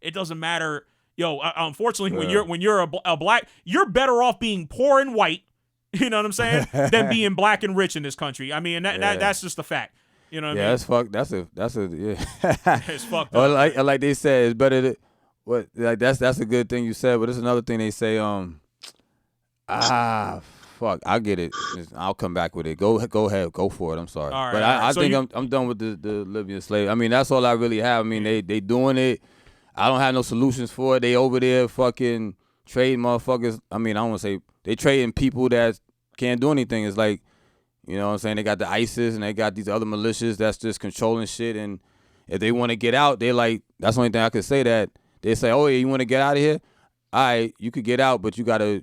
it doesn't matter. Unfortunately, when you're a black, you're better off being poor and white. You know what I'm saying? Than being black and rich in this country. I mean, that's just a fact. You know what I mean? That's fucked. That's a yeah. It's fucked Or up. like they said, it's better to. What, like that's a good thing you said, but there's another thing they say. Fuck, I get it. I'll come back with it. Go ahead, go for it. I'm sorry, All right, but all right. I So think I'm done with the Libyan slave. I mean, that's all I really have. I mean, they doing it. I don't have no solutions for it. They over there fucking trading motherfuckers. I mean, I don't want to say they trading people that can't do anything. It's like, you know what I'm saying? They got the ISIS and they got these other militias that's just controlling shit. And if they want to get out, they like, that's the only thing I could say that. They say, "Oh yeah, you want to get out of here? All right, you could get out, but you gotta,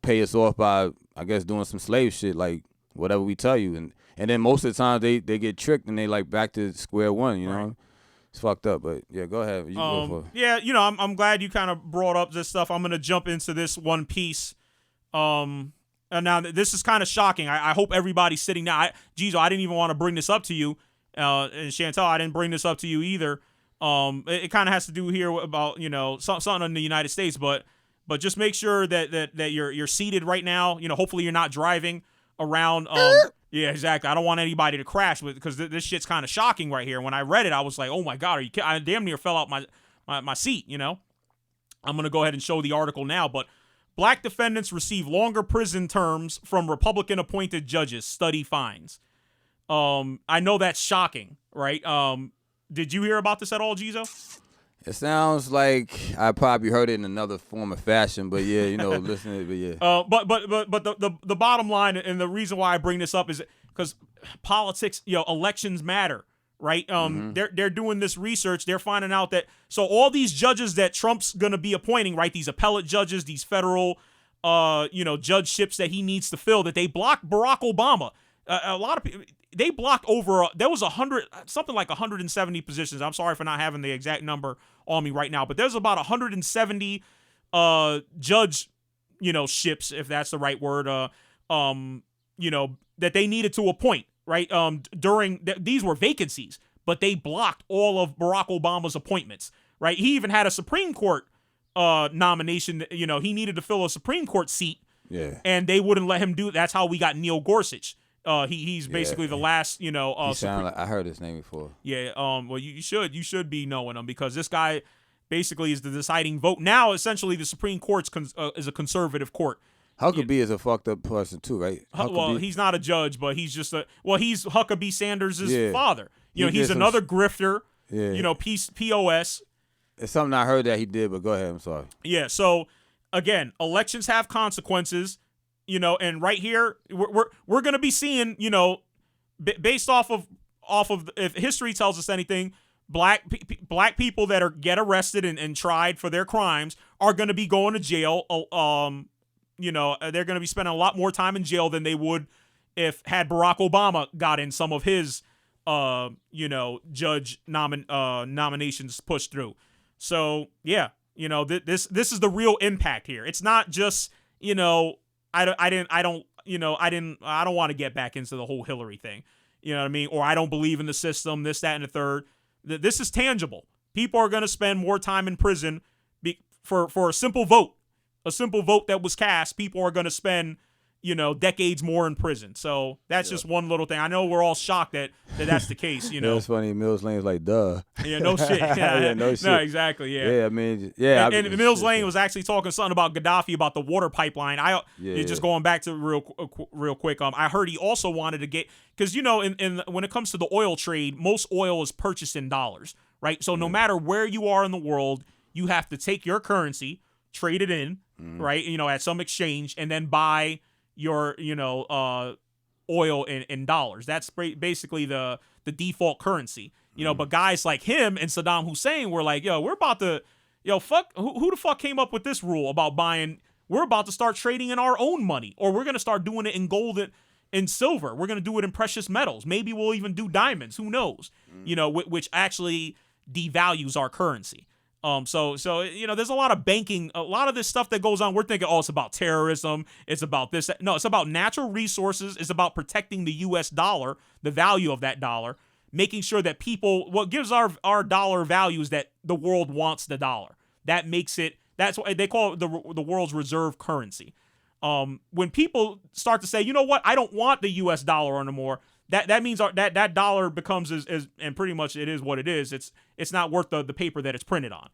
pay us off by, I guess, doing some slave shit, like whatever we tell you." And then most of the time they get tricked and they like back to square one. You know, it's fucked up. But yeah, go ahead. You go for it. Yeah, I'm glad you kind of brought up this stuff. I'm gonna jump into this one piece. And now this is kind of shocking. I hope everybody's sitting down. Jizo, I didn't even want to bring this up to you. And Chantal, I didn't bring this up to you either. It kind of has to do here about something in the United States, but just make sure that you're seated right now. Hopefully you're not driving around. Yeah, exactly. I don't want anybody to crash because this shit's kind of shocking right here. When I read it, I was like, oh my god, I damn near fell out my seat. I'm gonna go ahead and show the article now, but black defendants receive longer prison terms from Republican appointed judges. Study finds. I know that's shocking, right? Did you hear about this at all, Jizo? It sounds like I probably heard it in another form of fashion, but yeah, listen to it, but yeah. But the bottom line and the reason why I bring this up is because politics, elections matter, right? They're doing this research. They're finding out that all these judges that Trump's gonna be appointing, right? These appellate judges, these federal, judgeships that he needs to fill, that they blocked Barack Obama. A lot of people. They blocked over, there was 170 positions. I'm sorry for not having the exact number on me right now, but there's about 170 judge, ships, if that's the right word, that they needed to appoint, right? These were vacancies, but they blocked all of Barack Obama's appointments, right? He even had a Supreme Court nomination, he needed to fill a Supreme Court seat, and they wouldn't let him do it. That's how we got Neil Gorsuch. He's basically the last, He sound like, I heard his name before. Yeah. Well, you should be knowing him because this guy basically is the deciding vote. Now, essentially, the Supreme Court is a conservative court. Huckabee is a fucked up person too, right? Well, he's not a judge, but he's just he's Huckabee Sanders' father. He's another grifter. Yeah. POS. It's something I heard that he did, but go ahead. I'm sorry. Yeah. So again, elections have consequences. And right here, we're gonna be seeing, based off of if history tells us anything, black people that get arrested and tried for their crimes are going to be going to jail. They're going to be spending a lot more time in jail than they would if had Barack Obama got in some of his judge nominations pushed through. So yeah, this is the real impact here. It's not just I don't want to get back into the whole Hillary thing. You know what I mean? Or I don't believe in the system, this, that, and the third. This is tangible. People are going to spend more time in prison for a simple vote. A simple vote that was cast. People are going to spend, decades more in prison. So that's just one little thing. I know we're all shocked that that's the case, Yeah, it's funny. Mills Lane's like, duh. Yeah, no shit. Yeah, no shit. No, exactly, yeah. Yeah, I mean, yeah. And Mills Lane was actually talking something about Gaddafi, about the water pipeline. Just going back to real quick. I heard he also wanted to get, because, in when it comes to the oil trade, most oil is purchased in dollars, right? So no matter where you are in the world, you have to take your currency, trade it in, right? At some exchange, and then buy your oil in dollars. That's basically the default currency. But guys like him and Saddam Hussein were like, we're about to fuck who the fuck came up with this rule about buying? We're about to start trading in our own money, or we're going to start doing it in gold and silver. We're going to do it in precious metals. Maybe we'll even do diamonds, who knows? Which actually devalues our currency. So there's a lot of banking, a lot of this stuff that goes on. We're thinking, it's about terrorism. It's about this. No, it's about natural resources. It's about protecting the U.S. dollar, the value of that dollar, making sure that what gives our dollar value is that the world wants the dollar. That makes it, that's why they call it the world's reserve currency. When people start to say, you know what, I don't want the U.S. dollar anymore, that means that dollar becomes as and pretty much it is what it is. It's not worth the paper that it's printed on.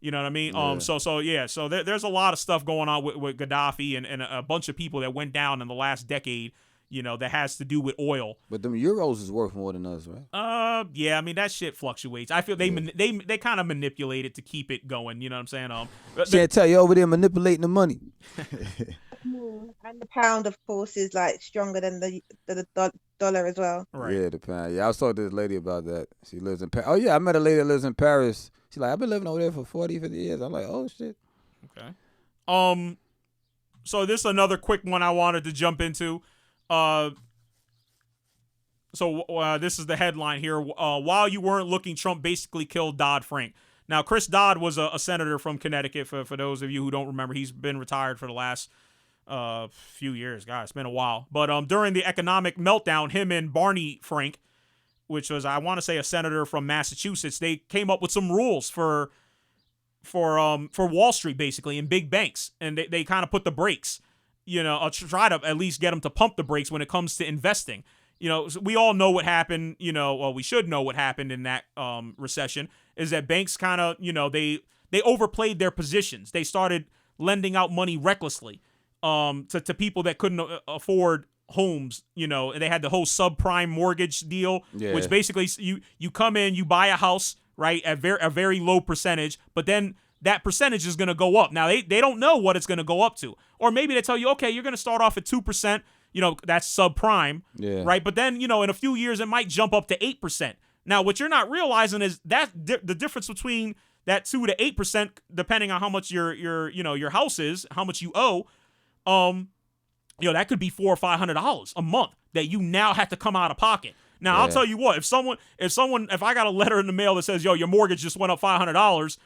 You know what I mean? Yeah. So there's a lot of stuff going on with Gaddafi and a bunch of people that went down in the last decade. That has to do with oil. But them euros is worth more than us, right? Yeah. I mean, that shit fluctuates. I feel they kind of manipulate it to keep it going. You know what I'm saying? Can't tell you over there manipulating the money. And the pound, of course, is like stronger than the dollar as well. Right. Yeah, the pound. Yeah, I was talking to this lady about that. She lives in Paris. Oh, yeah, I met a lady that lives in Paris. She's like, I've been living over there for 40, 50 years. I'm like, oh, shit. Okay. So this is another quick one I wanted to jump into. This is the headline here. While you weren't looking, Trump basically killed Dodd-Frank. Now, Chris Dodd was a senator from Connecticut. For those of you who don't remember, he's been retired for the last few years. God, it's been a while. But during the economic meltdown, him and Barney Frank, which was, I want to say, a senator from Massachusetts, they came up with some rules for Wall Street, basically, and big banks, and they kind of put the brakes. Try to at least get them to pump the brakes when it comes to investing. We all know what happened. We should know what happened in that recession. Is that banks kind of, they overplayed their positions. They started lending out money recklessly to people that couldn't afford homes. And they had the whole subprime mortgage deal, which basically you come in, you buy a house, right, at a very low percentage, but then that percentage is going to go up. Now, they don't know what it's going to go up to. Or maybe they tell you, okay, you're going to start off at 2%, that's subprime, right? But then, in a few years, it might jump up to 8%. Now, what you're not realizing is that the difference between that 2 to 8%, depending on how much your house is, how much you owe, that could be $400 or $500 a month that you now have to come out of pocket. Now, I'll tell you what, if I got a letter in the mail that says, your mortgage just went up $500,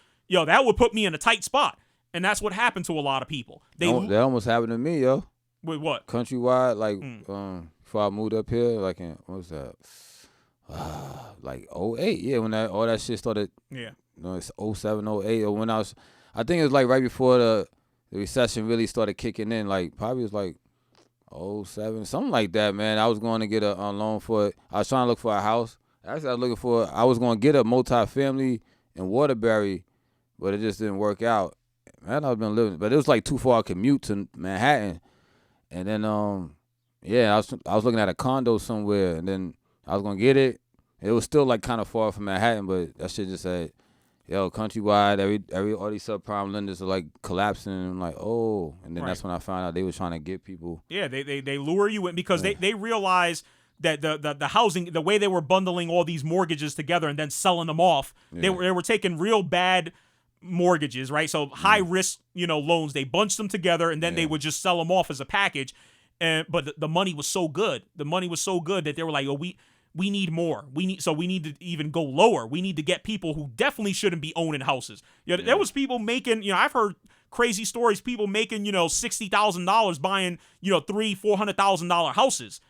that would put me in a tight spot. And that's what happened to a lot of people. That almost happened to me, yo. With what? Countrywide, before I moved up here, like in, what was that? Like 08, yeah, when all that shit started. Yeah. It's 07, 08, or when I think it was like right before the recession really started kicking in, like probably it was like 07, something like that, man. I was going to get a loan for it. I was trying to look for a house. Actually, I was going to get a multi-family in Waterbury, but it just didn't work out. Man, I've been living, but it was like too far a commute to Manhattan. And then, I was looking at a condo somewhere, and then I was gonna get it. It was still like kind of far from Manhattan, but that shit just said, Countrywide, all these subprime lenders are like collapsing. And I'm like, oh, and then that's when I found out they were trying to get people. Yeah, they lure you in because they realize that the housing, the way they were bundling all these mortgages together and then selling them off, they were taking real bad mortgages, right? So high risk, loans. They bunched them together and then they would just sell them off as a package. But the money was so good. The money was so good that they were like, oh, we need more. We need to even go lower. We need to get people who definitely shouldn't be owning houses. There was people making, I've heard crazy stories, people making, $60,000 buying, $300,000-$400,000 houses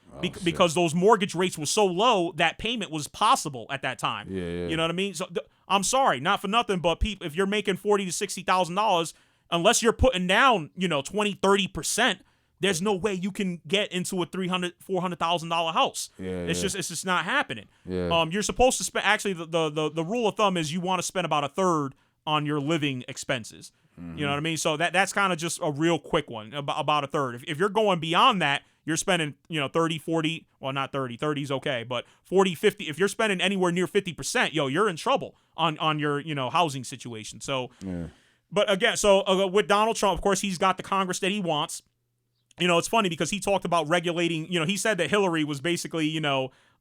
because those mortgage rates were so low that payment was possible at that time. Yeah. You know what I mean? So I'm sorry, not for nothing, but people, if you're making $40,000 to $60,000, unless you're putting down, 20, 30%, there's no way you can get into a $300,000-$400,000 house. It's just not happening. You're supposed to spend. Actually, the rule of thumb is you want to spend about a third on your living expenses. You know what I mean? So that's kind of just a real quick one, about a third. If you're going beyond that, you're spending 30, 40. Well, not 30. 30 is okay, but 40, 50. If you're spending anywhere near 50%, you're in trouble on your housing situation. So, but again, with Donald Trump, of course, he's got the Congress that he wants. It's funny because he talked about regulating, he said that Hillary was basically,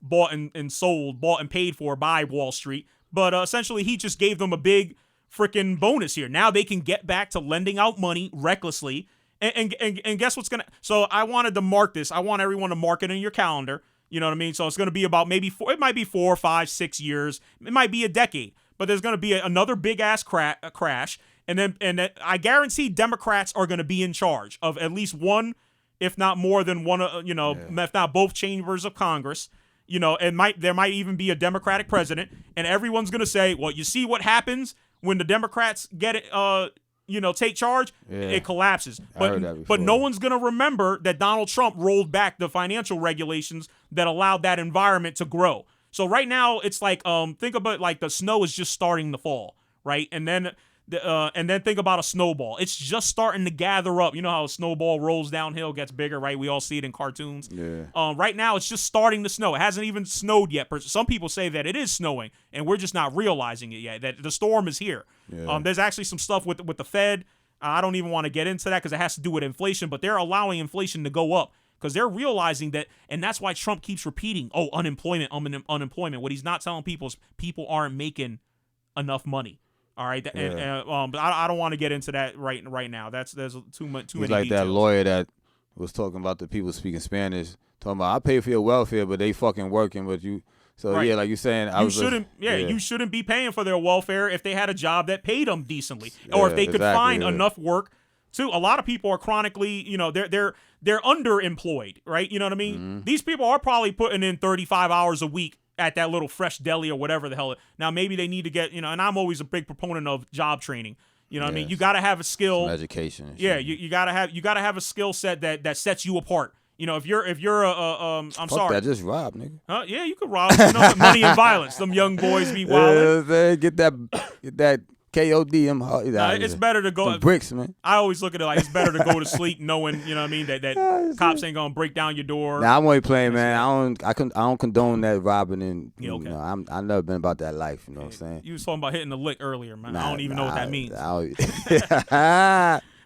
bought and paid for by Wall Street. But essentially, he just gave them a big freaking bonus here. Now they can get back to lending out money recklessly. And guess what's going to. So I wanted to mark this. I want everyone to mark it in your calendar. You know what I mean? So it's going to be about it might be 4, 5, 6 years. It might be a decade. But there's going to be another big ass crash. And then I guarantee Democrats are going to be in charge of at least one, if not more than one, if not both chambers of Congress. There might even be a Democratic president, and everyone's going to say, well, you see what happens when the Democrats get it, take charge? It collapses. But no one's going to remember that Donald Trump rolled back the financial regulations that allowed that environment to grow. So right now, it's like, think about like the snow is just starting to fall, right? And then think about a snowball. It's just starting to gather up. You know how a snowball rolls downhill, gets bigger, right? We all see it in cartoons. Right now, it's just starting to snow. It hasn't even snowed yet. Some people say that it is snowing, and we're just not realizing it yet, that the storm is here. There's actually some stuff with the Fed. I don't even want to get into that because it has to do with inflation, but they're allowing inflation to go up because they're realizing that, and that's why Trump keeps repeating, unemployment. What he's not telling people is people aren't making enough money. All right, but I don't want to get into that right now. There's too many. He's like details. that lawyer that was talking about the people speaking Spanish, talking about I pay for your welfare, but they fucking working with you. So right. like you're saying, you shouldn't be paying for their welfare if they had a job that paid them decently, or if they could find enough work. Too, a lot of people are chronically, they're underemployed, right? You know what I mean? These people are probably putting in 35 hours a week at that little fresh deli or whatever the hell. Now, maybe they need to get, and I'm always a big proponent of job training. You know what I mean? You got to have a skill. Some education. Yeah, you got to have a skill set that sets you apart. If you're I'm Fuck sorry. that, just rob, nigga. Yeah, you could rob. Money and violence. Them young boys be wild. Get that KOD. It's better to go. Bricks, man. I always look at it like it's better to go to sleep knowing, you know what I mean, that cops ain't gonna break down your door. Nah, I'm only playing, man. I don't condone that robbing and I've never been about that life. You know what I'm saying? You was talking about hitting the lick earlier, man. I don't even know what that means.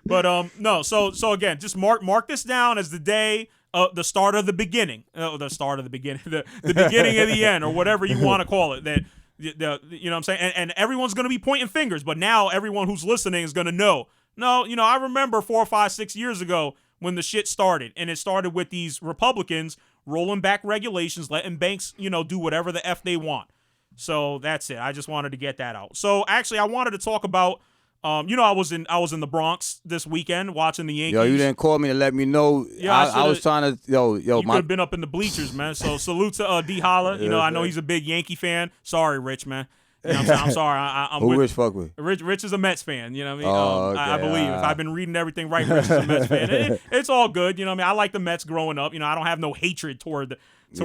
But no. So again, just mark this down as the day. The start of the beginning, the start of the beginning, the beginning of the end, or whatever you want to call it. That you know what I'm saying, and everyone's going to be pointing fingers, but now everyone who's listening is going to know. No, I remember 4, 5, 6 years ago when the shit started, and it started with these Republicans rolling back regulations, letting banks, do whatever the F they want. So that's it. I just wanted to get that out. So actually, I wanted to talk about. I was in the Bronx this weekend watching the Yankees. Yo, you didn't call me to let me know. Yeah, I was trying to. You could have been up in the bleachers, man. So salute to D Holla. I know he's a big Yankee fan. Sorry, Rich, man. I'm sorry. I'm Who Rich fuck with? Rich is a Mets fan. You know what I mean? Okay, I believe if I've been reading everything right, Rich is a Mets fan. It's all good. You know what I mean? I like the Mets growing up. I don't have no hatred toward I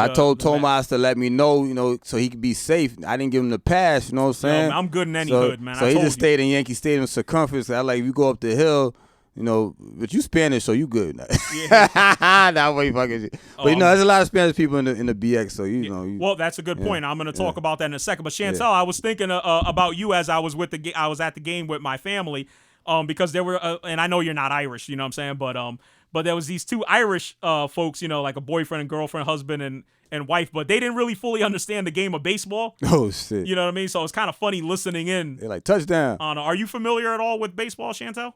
told Tomas to let me know, so he could be safe. I didn't give him the pass, you know what I'm saying? I'm good in any hood, man. So he just stayed in Yankee Stadium circumference. I like, you go up the hill, but you Spanish, so you good. Yeah. Nah, wait, fucking shit. But there's a lot of Spanish people in the BX, so well, that's a good point. I'm going to talk about that in a second. But Chantel, I was thinking about you as I was at the game with my family, because there were, and I know you're not Irish, you know what I'm saying, but there was these two Irish folks, like a boyfriend and girlfriend, husband and wife, but they didn't really fully understand the game of baseball. Oh shit! You know what I mean? So it's kind of funny listening in. They're like touchdown. Are you familiar at all with baseball, Chantel?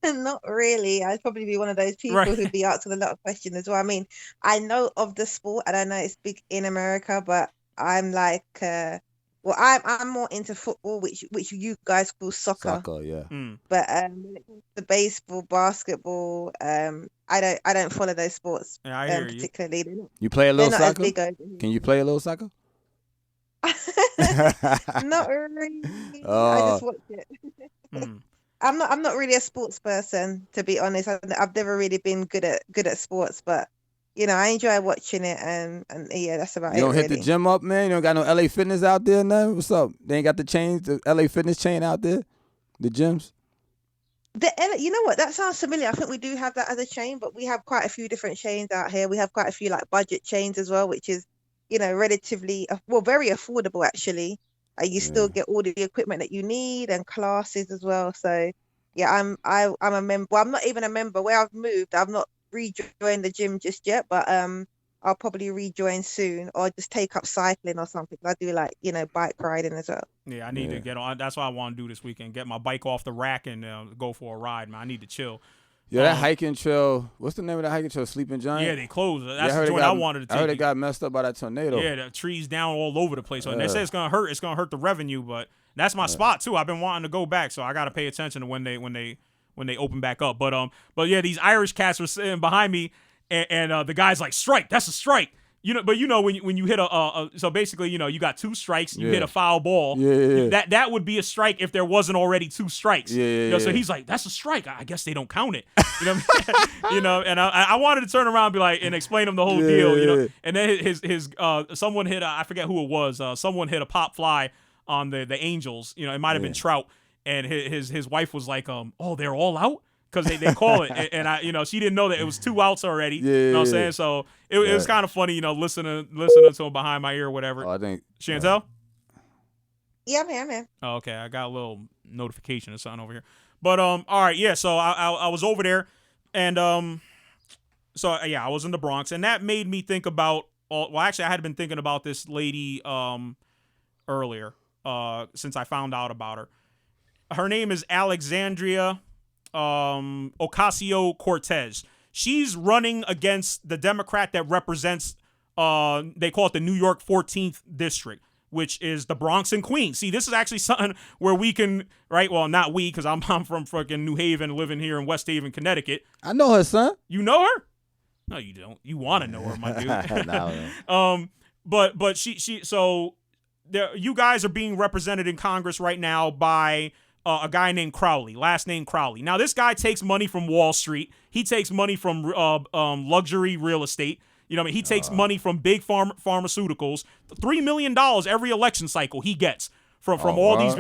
Not really. I'd probably be one of those people who'd be asking a lot of questions as well. I mean, I know of the sport and I know it's big in America, but I'm like, I'm more into football, which you guys call soccer. Soccer, yeah. But when it comes to baseball, basketball, I don't follow those sports particularly. You play a little not soccer? as big over here. Can you play a little soccer? Not really. I just watch it. I'm not really a sports person, to be honest. I've never really been good at sports, but I enjoy watching it, and yeah, that's about it. You don't hit really. the gym up, man? You don't got no LA Fitness out there, nothing? What's up? They ain't got the LA Fitness chain out there? The gyms? You know what? That sounds familiar. I think we do have that as a chain, but we have quite a few different chains out here. We have quite a few like budget chains as well, which is, relatively, very affordable actually. You still get all the equipment that you need and classes as well. So yeah, I'm a member. Well, I'm not even a member. Where I've moved, I've not rejoined the gym just yet, but I'll probably rejoin soon, or just take up cycling or something. I do like bike riding as well. Yeah, I need to get on. That's what I want to do this weekend. Get my bike off the rack and go for a ride, man. I need to chill. Yeah, that hiking trail. What's the name of that hiking trail? Sleeping Giant? Yeah, they closed. That's the joint I wanted to take. I heard it got messed up by that tornado. Yeah, the trees down all over the place. So they say it's gonna hurt. It's gonna hurt the revenue, but that's my spot too. I've been wanting to go back, so I got to pay attention to when they open back up. But yeah, these Irish cats were sitting behind me, and the guy's like, "Strike! That's a strike!" But when you hit so basically, you got two strikes, you hit a foul ball. Yeah. That would be a strike if there wasn't already two strikes. So he's like, that's a strike. I guess they don't count it. What I mean? And I wanted to turn around and be like and explain him the whole deal. And then his someone hit I forget who it was. Someone hit a pop fly on the Angels. It might have been Trout, and his wife was like, oh, they're all out. Because they call it, and I, she didn't know that it was 2 outs already. You know what I'm saying? So it was kind of funny, listening to him behind my ear or whatever. Oh, I think Chantel. Yeah, man. Oh, okay, I got a little notification or something over here. But all right, yeah. So I was over there, and so yeah, I was in the Bronx, and that made me think about. Well, actually, I had been thinking about this lady earlier since I found out about her. Her name is Alexandria Ocasio-Cortez. She's running against the Democrat that represents they call it the New York 14th district, which is the Bronx and Queens. See, this is actually something where we can, right? Well, not we, because I'm from fucking New Haven, living here in West Haven, Connecticut. I know her, son. You know her? No, you don't. You want to know her, my dude. No. But she so there, you guys are being represented in Congress right now by a guy named Crowley, last name Crowley. Now, this guy takes money from Wall Street. He takes money from luxury real estate. He takes money from big pharmaceuticals. $3 million every election cycle he gets from all these.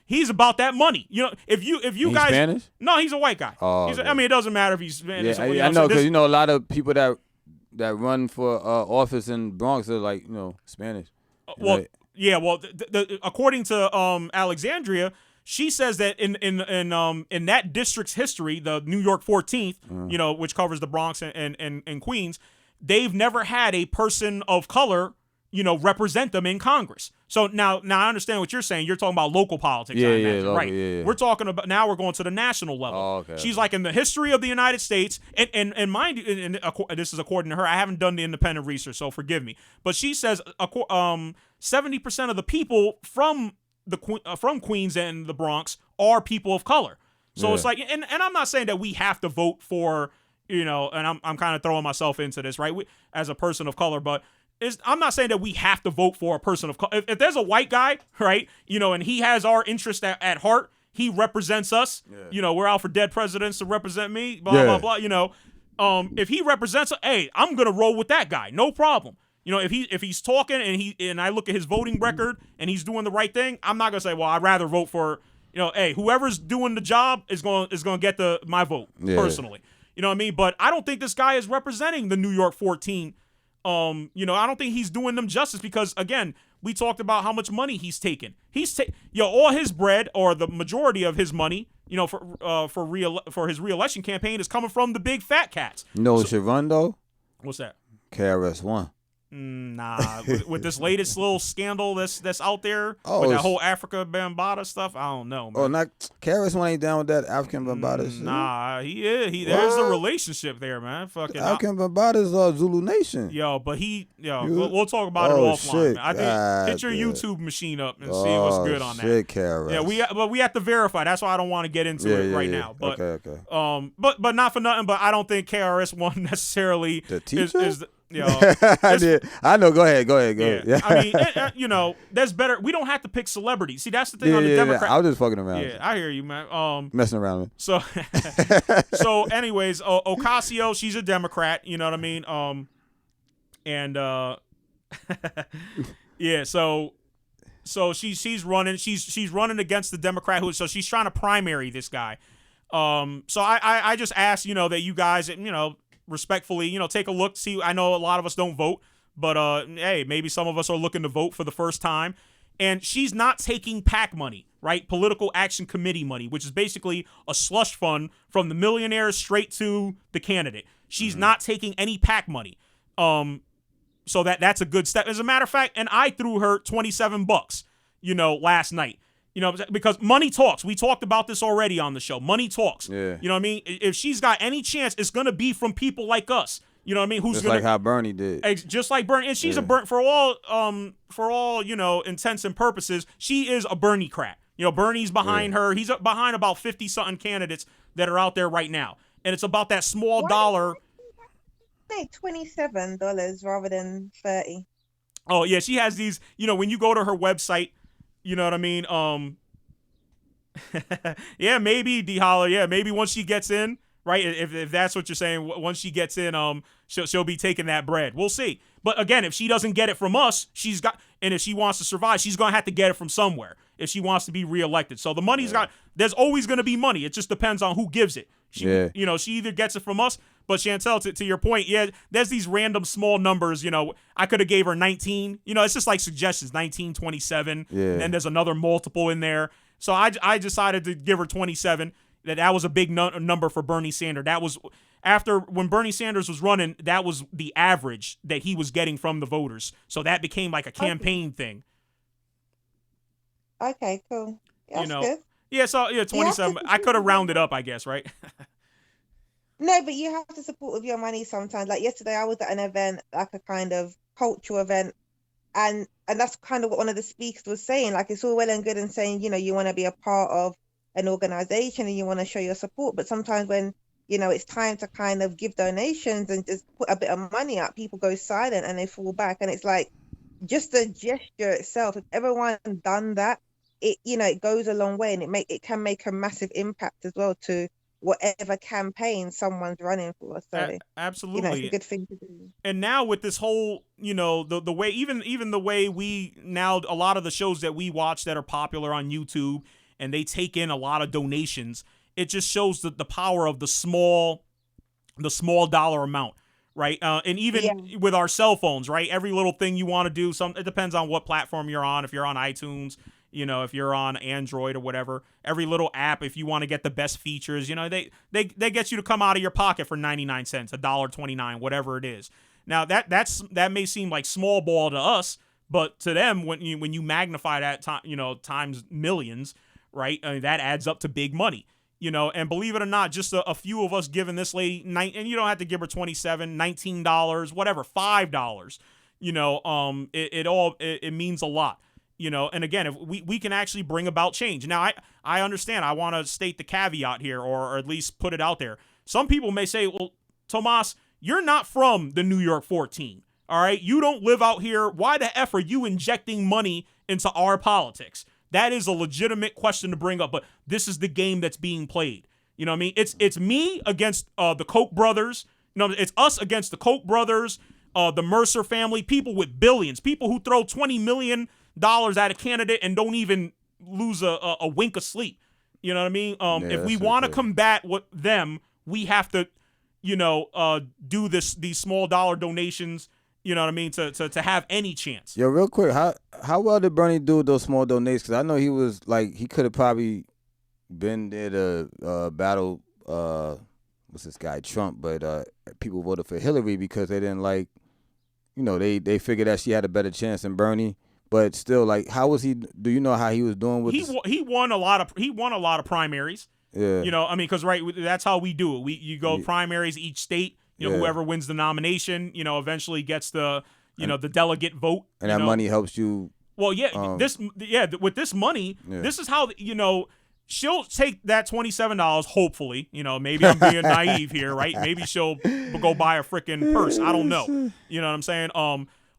He's about that money. If you guys Spanish? No, he's a white guy. Oh, I mean, it doesn't matter if he's Spanish. Yeah, I know, because a lot of people that run for office in Bronx are like Spanish. Well, right? Yeah. Well, according to Alexandria. She says that in that district's history, the New York 14th, which covers the Bronx and Queens, they've never had a person of color, represent them in Congress. So now I understand what you're saying. You're talking about local politics, I imagine, local, right? Yeah. We're talking about now. We're going to the national level. Oh, okay. She's like in the history of the United States, and mind you, and this is according to her. I haven't done the independent research, so forgive me. But she says 70% of the people from Queens and the Bronx are people of color. So it's like, and I'm not saying that we have to vote for, and I'm kind of throwing myself into this, right? As a person of color, but I'm not saying that we have to vote for a person of color. If there's a white guy, right, and he has our interest at heart, he represents us. Yeah. We're out for dead presidents to represent me, blah, blah, blah, if he represents, hey, I'm going to roll with that guy. No problem. If he's talking and I look at his voting record and he's doing the right thing, I'm not gonna say, well, I'd rather vote for, hey, whoever's doing the job is gonna get my vote personally. You know what I mean? But I don't think this guy is representing the New York 14. I don't think he's doing them justice because again, we talked about how much money he's taken. All his bread, or the majority of his money, for his reelection campaign, is coming from the big fat cats. You know what should run though? What's that? KRS-One. Nah, with this latest little scandal that's out there, with that whole Africa Bambaataa stuff, I don't know, man. Oh, not KRS-One ain't down with that African Bambaataa shit. Nah, he is. There's a relationship there, man. Fucking African Bambaataa is Zulu Nation. We'll talk about it offline. Shit. Man. I think hit your YouTube machine up and see what's good on that. KRS. Yeah, we have to verify. That's why I don't want to get into it right now. But okay. But not for nothing. But I don't think KRS-One necessarily the teacher is I know. Go ahead. Yeah. I mean, there's better. We don't have to pick celebrities. See, that's the thing on the Democrat. I was just fucking around. Yeah, I hear you, man. Messing around with. So, anyways, Ocasio, she's a Democrat. You know what I mean? Yeah. So she's running. She's running against the Democrat so she's trying to primary this guy. So I just ask, that you guys, respectfully, take a look, see. I know a lot of us don't vote, but hey, maybe some of us are looking to vote for the first time. And she's not taking PAC money, right? Political Action Committee money, which is basically a slush fund from the millionaires straight to the candidate. She's not taking any PAC money. So that's a good step. As a matter of fact, and I threw her $27, last night. Because money talks. We talked about this already on the show. Money talks. Yeah. You know what I mean? If she's got any chance, it's going to be from people like us. You know what I mean? Who's just like how Bernie did. Just like Bernie. And she's a Bernie, for all, intents and purposes, she is a Bernie-crat. Bernie's behind her. He's behind about 50-something candidates that are out there right now. And it's about that small dollar. $27 rather than $30. Oh, yeah. She has these, when you go to her website, you know what I mean? Yeah, maybe D-Holler. Yeah, maybe once she gets in, right? If that's what you're saying, once she gets in, she'll be taking that bread. We'll see. But again, if she doesn't get it from us, and if she wants to survive, she's gonna have to get it from somewhere if she wants to be reelected. So the money's there's always gonna be money. It just depends on who gives it. She either gets it from us. But Chantel, to your point, yeah, there's these random small numbers. I could have gave her 19. It's just like suggestions, 19, 27. Yeah. And then there's another multiple in there. So I decided to give her 27. That was a big number for Bernie Sanders. That was when Bernie Sanders was running. That was the average that he was getting from the voters. So that became like a campaign thing. Okay, cool. That's good. Yeah. So 27. I could have rounded up, I guess, right? No, but you have to support with your money sometimes. Like yesterday, I was at an event, like a kind of cultural event, and that's kind of what one of the speakers was saying. Like, it's all well and good and saying, you want to be a part of an organization and you want to show your support, but sometimes when it's time to kind of give donations and just put a bit of money up, people go silent and they fall back. And it's like just the gesture itself. If everyone done that, it goes a long way, and it can make a massive impact as well to whatever campaign someone's running for. So absolutely, it's a good thing to do. And now with this whole, the way, even the way we now, a lot of the shows that we watch that are popular on YouTube, and they take in a lot of donations, it just shows the power of the small dollar amount, right? And even with our cell phones, right? Every little thing you want to do, it depends on what platform you're on. If you're on iTunes, if you're on Android or whatever, every little app, if you want to get the best features, they get you to come out of your pocket for 99 cents, $1.29, whatever it is. Now that may seem like small ball to us, but to them, when you magnify that times millions, right? That adds up to big money. And believe it or not, just a few of us giving this lady, and you don't have to give her $27, $19, whatever, $5. It means a lot. And again, if we can actually bring about change. Now, I understand. I want to state the caveat here, or at least put it out there. Some people may say, well, Tomas, you're not from the New York 14, all right? You don't live out here. Why the F are you injecting money into our politics? That is a legitimate question to bring up, but this is the game that's being played. You know what I mean? It's me against the Koch brothers. It's us against the Koch brothers, the Mercer family, people with billions, people who throw $20 million at a candidate and don't even lose a wink of sleep. You know what I mean? If we want to combat them, we have to, do these small dollar donations You know what I mean? To have any chance. Yo, real quick, how well did Bernie do with those small donations? Because I know he was like, he could have probably been there to battle what's this guy Trump, but people voted for Hillary because they didn't like, you know, they figured that she had a better chance than Bernie. But still, like, how was he? Do you know how he was doing with? He won a lot of primaries. Yeah. You know, I mean, because that's how we do it. You go primaries each state. You know, whoever wins the nomination, you know, eventually gets the the delegate vote. And that money helps you. Well, with this money, this is how she'll take that $27. Hopefully, maybe I'm being naive here, right? Maybe she'll go buy a freaking purse. I don't know. You know what I'm saying?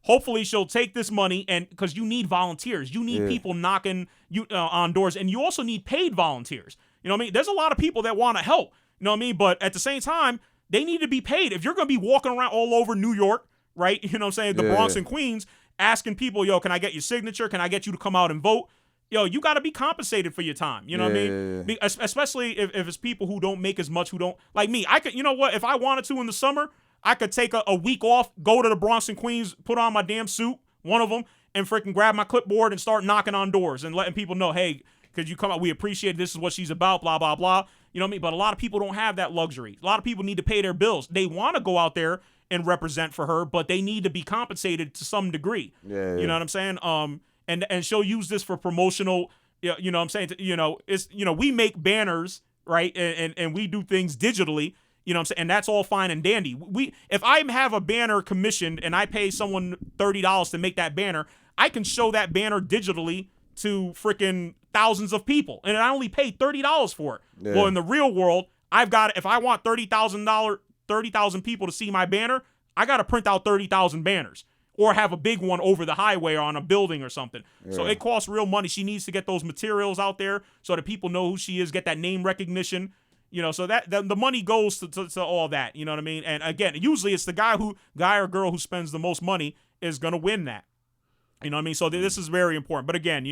Hopefully she'll take this money, and because you need volunteers, you need people knocking you on doors, and you also need paid volunteers. You know what I mean? There's a lot of people that want to help. You know what I mean? But at the same time, they need to be paid. If you're going to be walking around all over New York, right? You know what I'm saying? The Bronx and Queens, asking people, yo, can I get your signature? Can I get you to come out and vote? Yo, you got to be compensated for your time. You know what I mean? Especially if it's people who don't make as much, who don't, like me. I could, you know what? If I wanted to in the summer, I could take a week off, go to the Bronx and Queens, put on my damn suit, one of them, and freaking grab my clipboard and start knocking on doors and letting people know, hey, could you come out? We appreciate it. This is what she's about, blah, blah, blah. You know what I mean? But a lot of people don't have that luxury. A lot of people need to pay their bills. They want to go out there and represent for her, but they need to be compensated to some degree. You know what I'm saying? And she'll use this for promotional, you know what I'm saying? It's, we make banners, right? And we do things digitally, you know what I'm saying? And that's all fine and dandy. If I have a banner commissioned and I pay someone $30 to make that banner, I can show that banner digitally to freaking thousands of people, and I only paid $30 for it. Well, in the real world, if I want $30,000 people to see my banner, I got to print out 30,000 banners or have a big one over the highway or on a building or something. So it costs real money. She needs to get those materials out there so that people know who she is, get that name recognition. So that the money goes to all that. You know what I mean? And again, usually it's the guy or girl who spends the most money is gonna win that. You know what I mean? So this is very important. But again,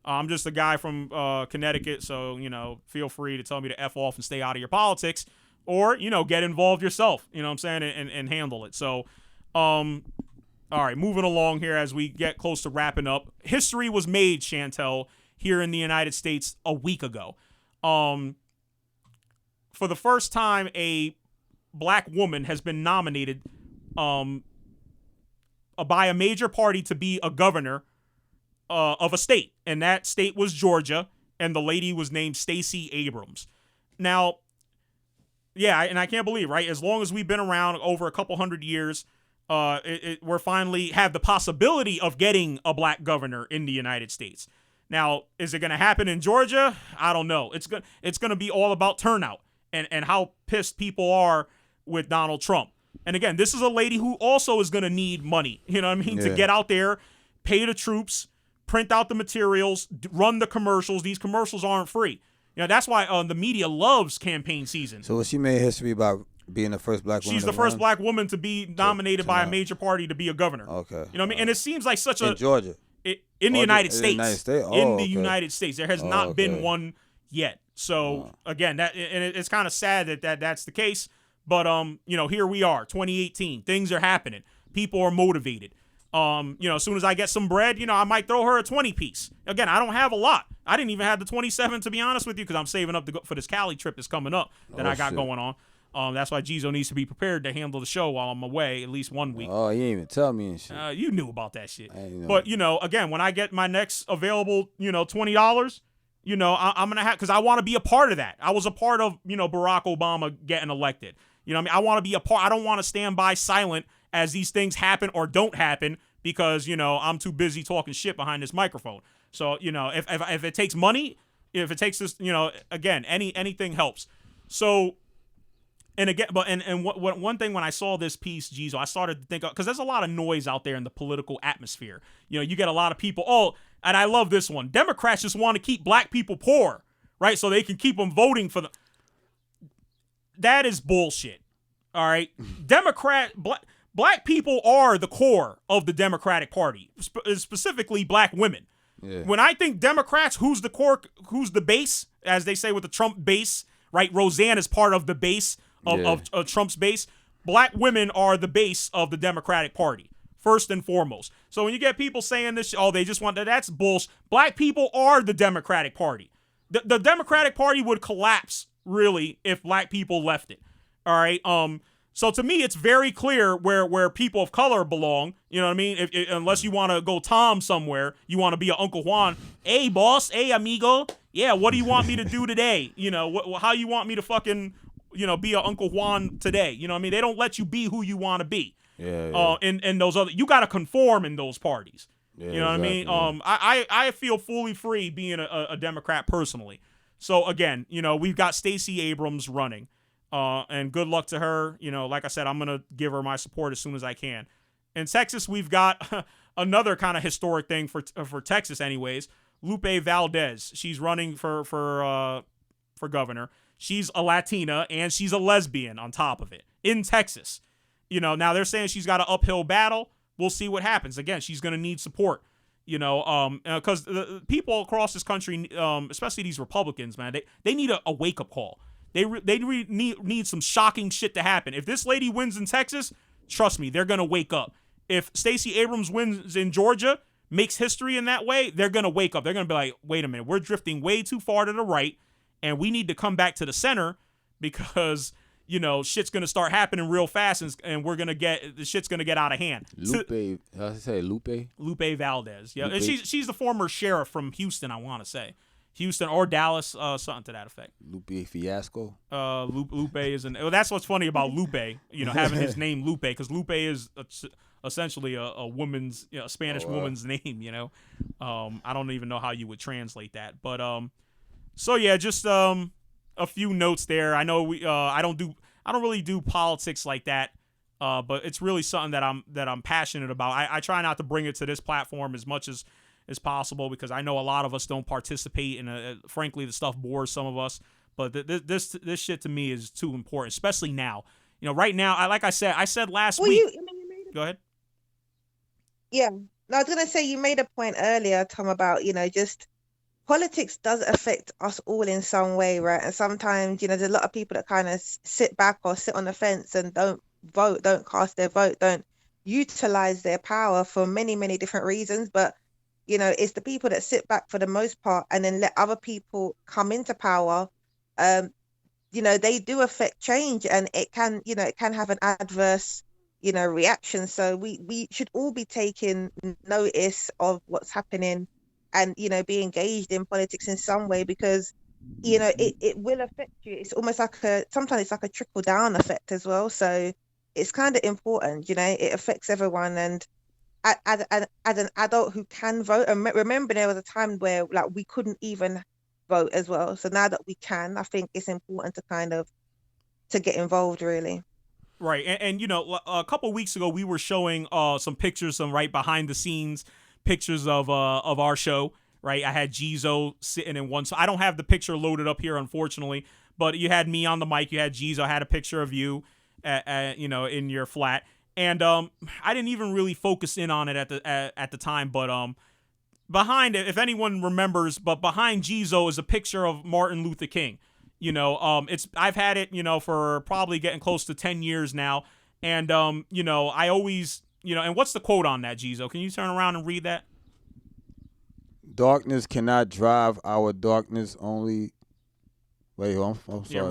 I'm just a guy from Connecticut, so, feel free to tell me to F off and stay out of your politics, or, get involved yourself, you know what I'm saying, and handle it. So, all right, moving along here as we get close to wrapping up. History was made, Chantel, here in the United States a week ago. For the first time, a black woman has been nominated by a major party to be a governor of a state, and that state was Georgia, and the lady was named Stacey Abrams. Now, and I can't believe, right? As long as we've been around over a couple hundred years, we're finally have the possibility of getting a black governor in the United States. Now, is it going to happen in Georgia? I don't know. It's going to be all about turnout and how pissed people are with Donald Trump. And again, this is a lady who also is going to need money, you know what I mean, to get out there, pay the troops, print out the materials, run the commercials. These commercials aren't free. That's why the media loves campaign season. So she made history about being the first black woman. She's the first black woman to be nominated by a major party to be a governor. Okay. You know what I mean? And it seems like such a... In Georgia? In the United States. In the United States. There has not been one yet. So, again, it's kind of sad that that's the case. But, here we are, 2018. Things are happening. People are motivated. As soon as I get some bread, I might throw her a 20 piece. Again, I don't have a lot. I didn't even have the 27, to be honest with you, because I'm saving up to go for this Cali trip that's coming up that I got going on. That's why Jizo needs to be prepared to handle the show while I'm away at least 1 week. Oh, you didn't even tell me and shit. You knew about that shit. But, again, when I get my next available, $20, I'm going to have, because I want to be a part of that. I was a part of, Barack Obama getting elected. You know what I mean? I want to be a part. I don't want to stand by silent as these things happen or don't happen because, I'm too busy talking shit behind this microphone. So, if it takes money, if it takes this, again, anything helps. So, and again, one thing when I saw this piece, Jizo, I started to think, because there's a lot of noise out there in the political atmosphere. You get a lot of people, and I love this one. Democrats just want to keep black people poor, right? So they can keep them voting for them. That is bullshit. All right. Black people are the core of the Democratic Party, specifically black women. Yeah. When I think Democrats, who's the core, who's the base, as they say with the Trump base, right? Roseanne is part of the base of Trump's base. Black women are the base of the Democratic Party. first and foremost. So when you get people saying this, oh, they just want that, that's bullshit. Black people are the Democratic Party. The Democratic Party would collapse, really, if black people left it. All right? So to me, it's very clear where people of color belong. You know what I mean? Unless you want to go Tom somewhere, you want to be an Uncle Juan. Hey, boss. Hey, amigo. Yeah, what do you want me to do today? You know, how you want me to fucking, you know, be an Uncle Juan today? You know what I mean? They don't let you be who you want to be. Yeah. In those other, you got to conform in those parties. Yeah, you know exactly, what I mean? I feel fully free being a Democrat personally. So again, you know, we've got Stacey Abrams running, and good luck to her. You know, like I said, I'm gonna give her my support as soon as I can. In Texas, we've got another kind of historic thing for Texas, anyways. Lupe Valdez, she's running for governor. She's a Latina and she's a lesbian on top of it in Texas. You know, now they're saying she's got an uphill battle. We'll see what happens. Again, she's going to need support, you know, because the people across this country, especially these Republicans, man, they need a wake-up call. They need some shocking shit to happen. If this lady wins in Texas, trust me, they're going to wake up. If Stacey Abrams wins in Georgia, makes history in that way, they're going to wake up. They're going to be like, wait a minute, we're drifting way too far to the right, and we need to come back to the center because, you know, shit's going to start happening real fast, and the shit's going to get out of hand. Lupe, how to say Lupe? Lupe Valdez. Yeah, Lupe. And she's the former sheriff from Houston, I want to say. Houston or Dallas, something to that effect. Lupe Fiasco. Lupe is that's what's funny about Lupe, you know, having his name Lupe, because Lupe is essentially a woman's, you know, a Spanish woman's name, you know. I don't even know how you would translate that, but so yeah, just a few notes there. I know I don't really do politics like that, but it's really something that I'm passionate about. I try not to bring it to this platform as much as possible, because I know a lot of us don't participate, and frankly, the stuff bores some of us. But this shit to me is too important, especially now. You know, right now, I said last week. Go ahead. Yeah, no, I was gonna say you made a point earlier, Tom, about, you know, just politics does affect us all in some way, right? And sometimes, you know, there's a lot of people that kind of sit back or sit on the fence and don't vote, don't cast their vote, don't utilize their power for many, many different reasons. But you know, it's the people that sit back for the most part and then let other people come into power. You know, they do affect change, and it can have an adverse, you know, reaction. So we should all be taking notice of what's happening and, you know, be engaged in politics in some way, because, you know, it will affect you. It's almost like sometimes it's like a trickle down effect as well. So it's kind of important, you know, it affects everyone. And as an adult who can vote, and remember there was a time where like we couldn't even vote as well. So now that we can, I think it's important to get involved, really. Right, and you know, a couple of weeks ago we were showing some pictures, some right behind the scenes pictures of our show. Right, I had Jizo sitting in one. So I don't have the picture loaded up here, unfortunately. But you had me on the mic. You had Jizo. I had a picture of you, you know, in your flat. And I didn't even really focus in on it at the time, but behind it, if anyone remembers, but behind Jizo is a picture of Martin Luther King. You know, I've had it, you know, for probably getting close to 10 years now, and you know, I always, you know, and what's the quote on that, Jizo? Can you turn around and read that? Darkness cannot drive our darkness, only. Wait, I'm sorry. Yeah,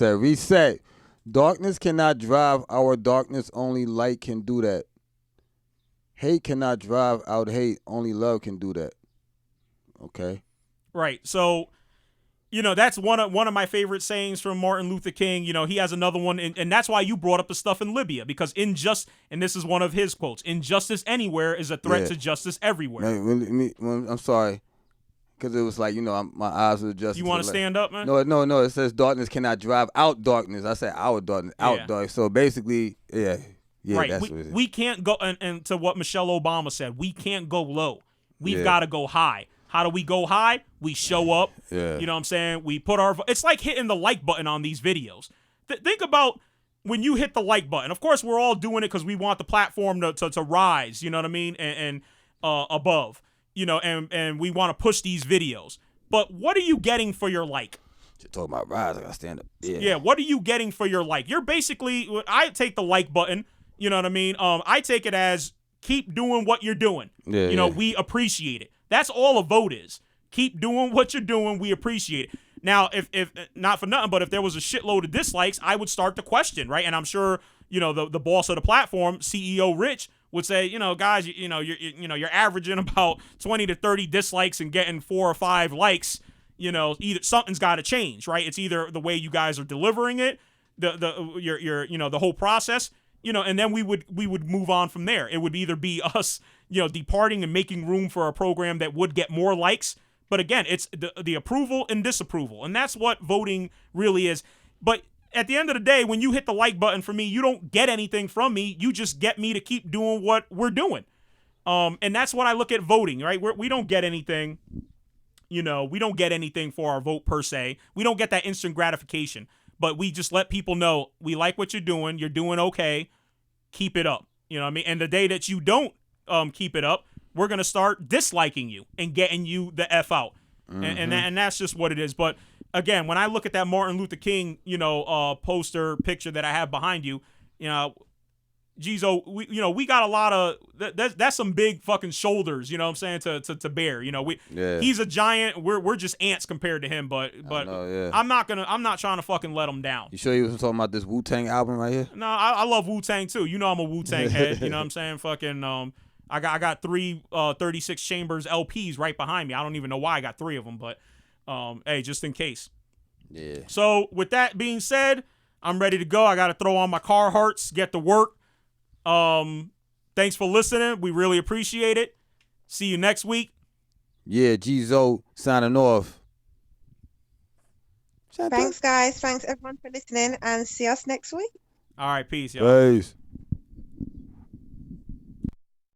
reset. Darkness cannot drive our darkness, only light can do that. Hate cannot drive out hate, only love can do that. Okay? Right. So, you know, that's one of my favorite sayings from Martin Luther King. You know, he has another one, and that's why you brought up the stuff in Libya, because and this is one of his quotes, injustice anywhere is a threat to justice everywhere. I'm sorry. Because it was like, you know, my eyes were adjusted. You want to stand up, man? No. It says darkness cannot drive out darkness. I said our darkness, out darkness. So basically, yeah, right. That's what it is. We can't go, and to what Michelle Obama said, we can't go low. We've got to go high. How do we go high? We show up. Yeah. You know what I'm saying? We put it's like hitting the like button on these videos. Think about when you hit the like button. Of course, we're all doing it because we want the platform to rise, you know what I mean? And above. You know, and we want to push these videos. But what are you getting for your like? You're talking about rise, I gotta stand up. Yeah, what are you getting for your like? You're basically, I take the like button, You know what I mean? I take it as keep doing what you're doing. Yeah, you know, we appreciate it. That's all a vote is. Keep doing what you're doing. We appreciate it. Now, if not for nothing, but if there was a shitload of dislikes, I would start to question, right? And I'm sure, you know, the boss of the platform, CEO Rich, would say, you know, guys, you're averaging about 20 to 30 dislikes and getting 4 or 5 likes. You know, either something's got to change, right? It's either the way you guys are delivering it, the whole process, you know, and then we would move on from there. It would either be us, you know, departing and making room for a program that would get more likes. But again, it's the approval and disapproval, and that's what voting really is. But at the end of the day, when you hit the like button for me, you don't get anything from me. You just get me to keep doing what we're doing. And that's what I look at voting, right? We don't get anything, you know, we don't get anything for our vote per se. We don't get that instant gratification, but we just let people know we like what you're doing okay, keep it up. You know what I mean? And the day that you don't keep it up, we're going to start disliking you and getting you the F out. Mm-hmm. And that's just what it is. But again, when I look at that Martin Luther King, you know, poster picture that I have behind you, you know, Jizo, we got a lot of that's some big fucking shoulders, you know what I'm saying, to bear. You know, he's a giant. We're just ants compared to him, but know, yeah. I'm not trying to fucking let him down. You sure you was talking about this Wu-Tang album right here? No, I love Wu-Tang too. You know I'm a Wu-Tang head, you know what I'm saying? Fucking I got 3 36 Chambers LPs right behind me. I don't even know why I got 3 of them, but hey, just in case. Yeah. So with that being said, I'm ready to go. I got to throw on my Carhartts, get to work. Thanks for listening. We really appreciate it. See you next week. Yeah, G-Zo signing off. Thanks, guys. Thanks, everyone, for listening, and see us next week. All right, peace, y'all. Peace.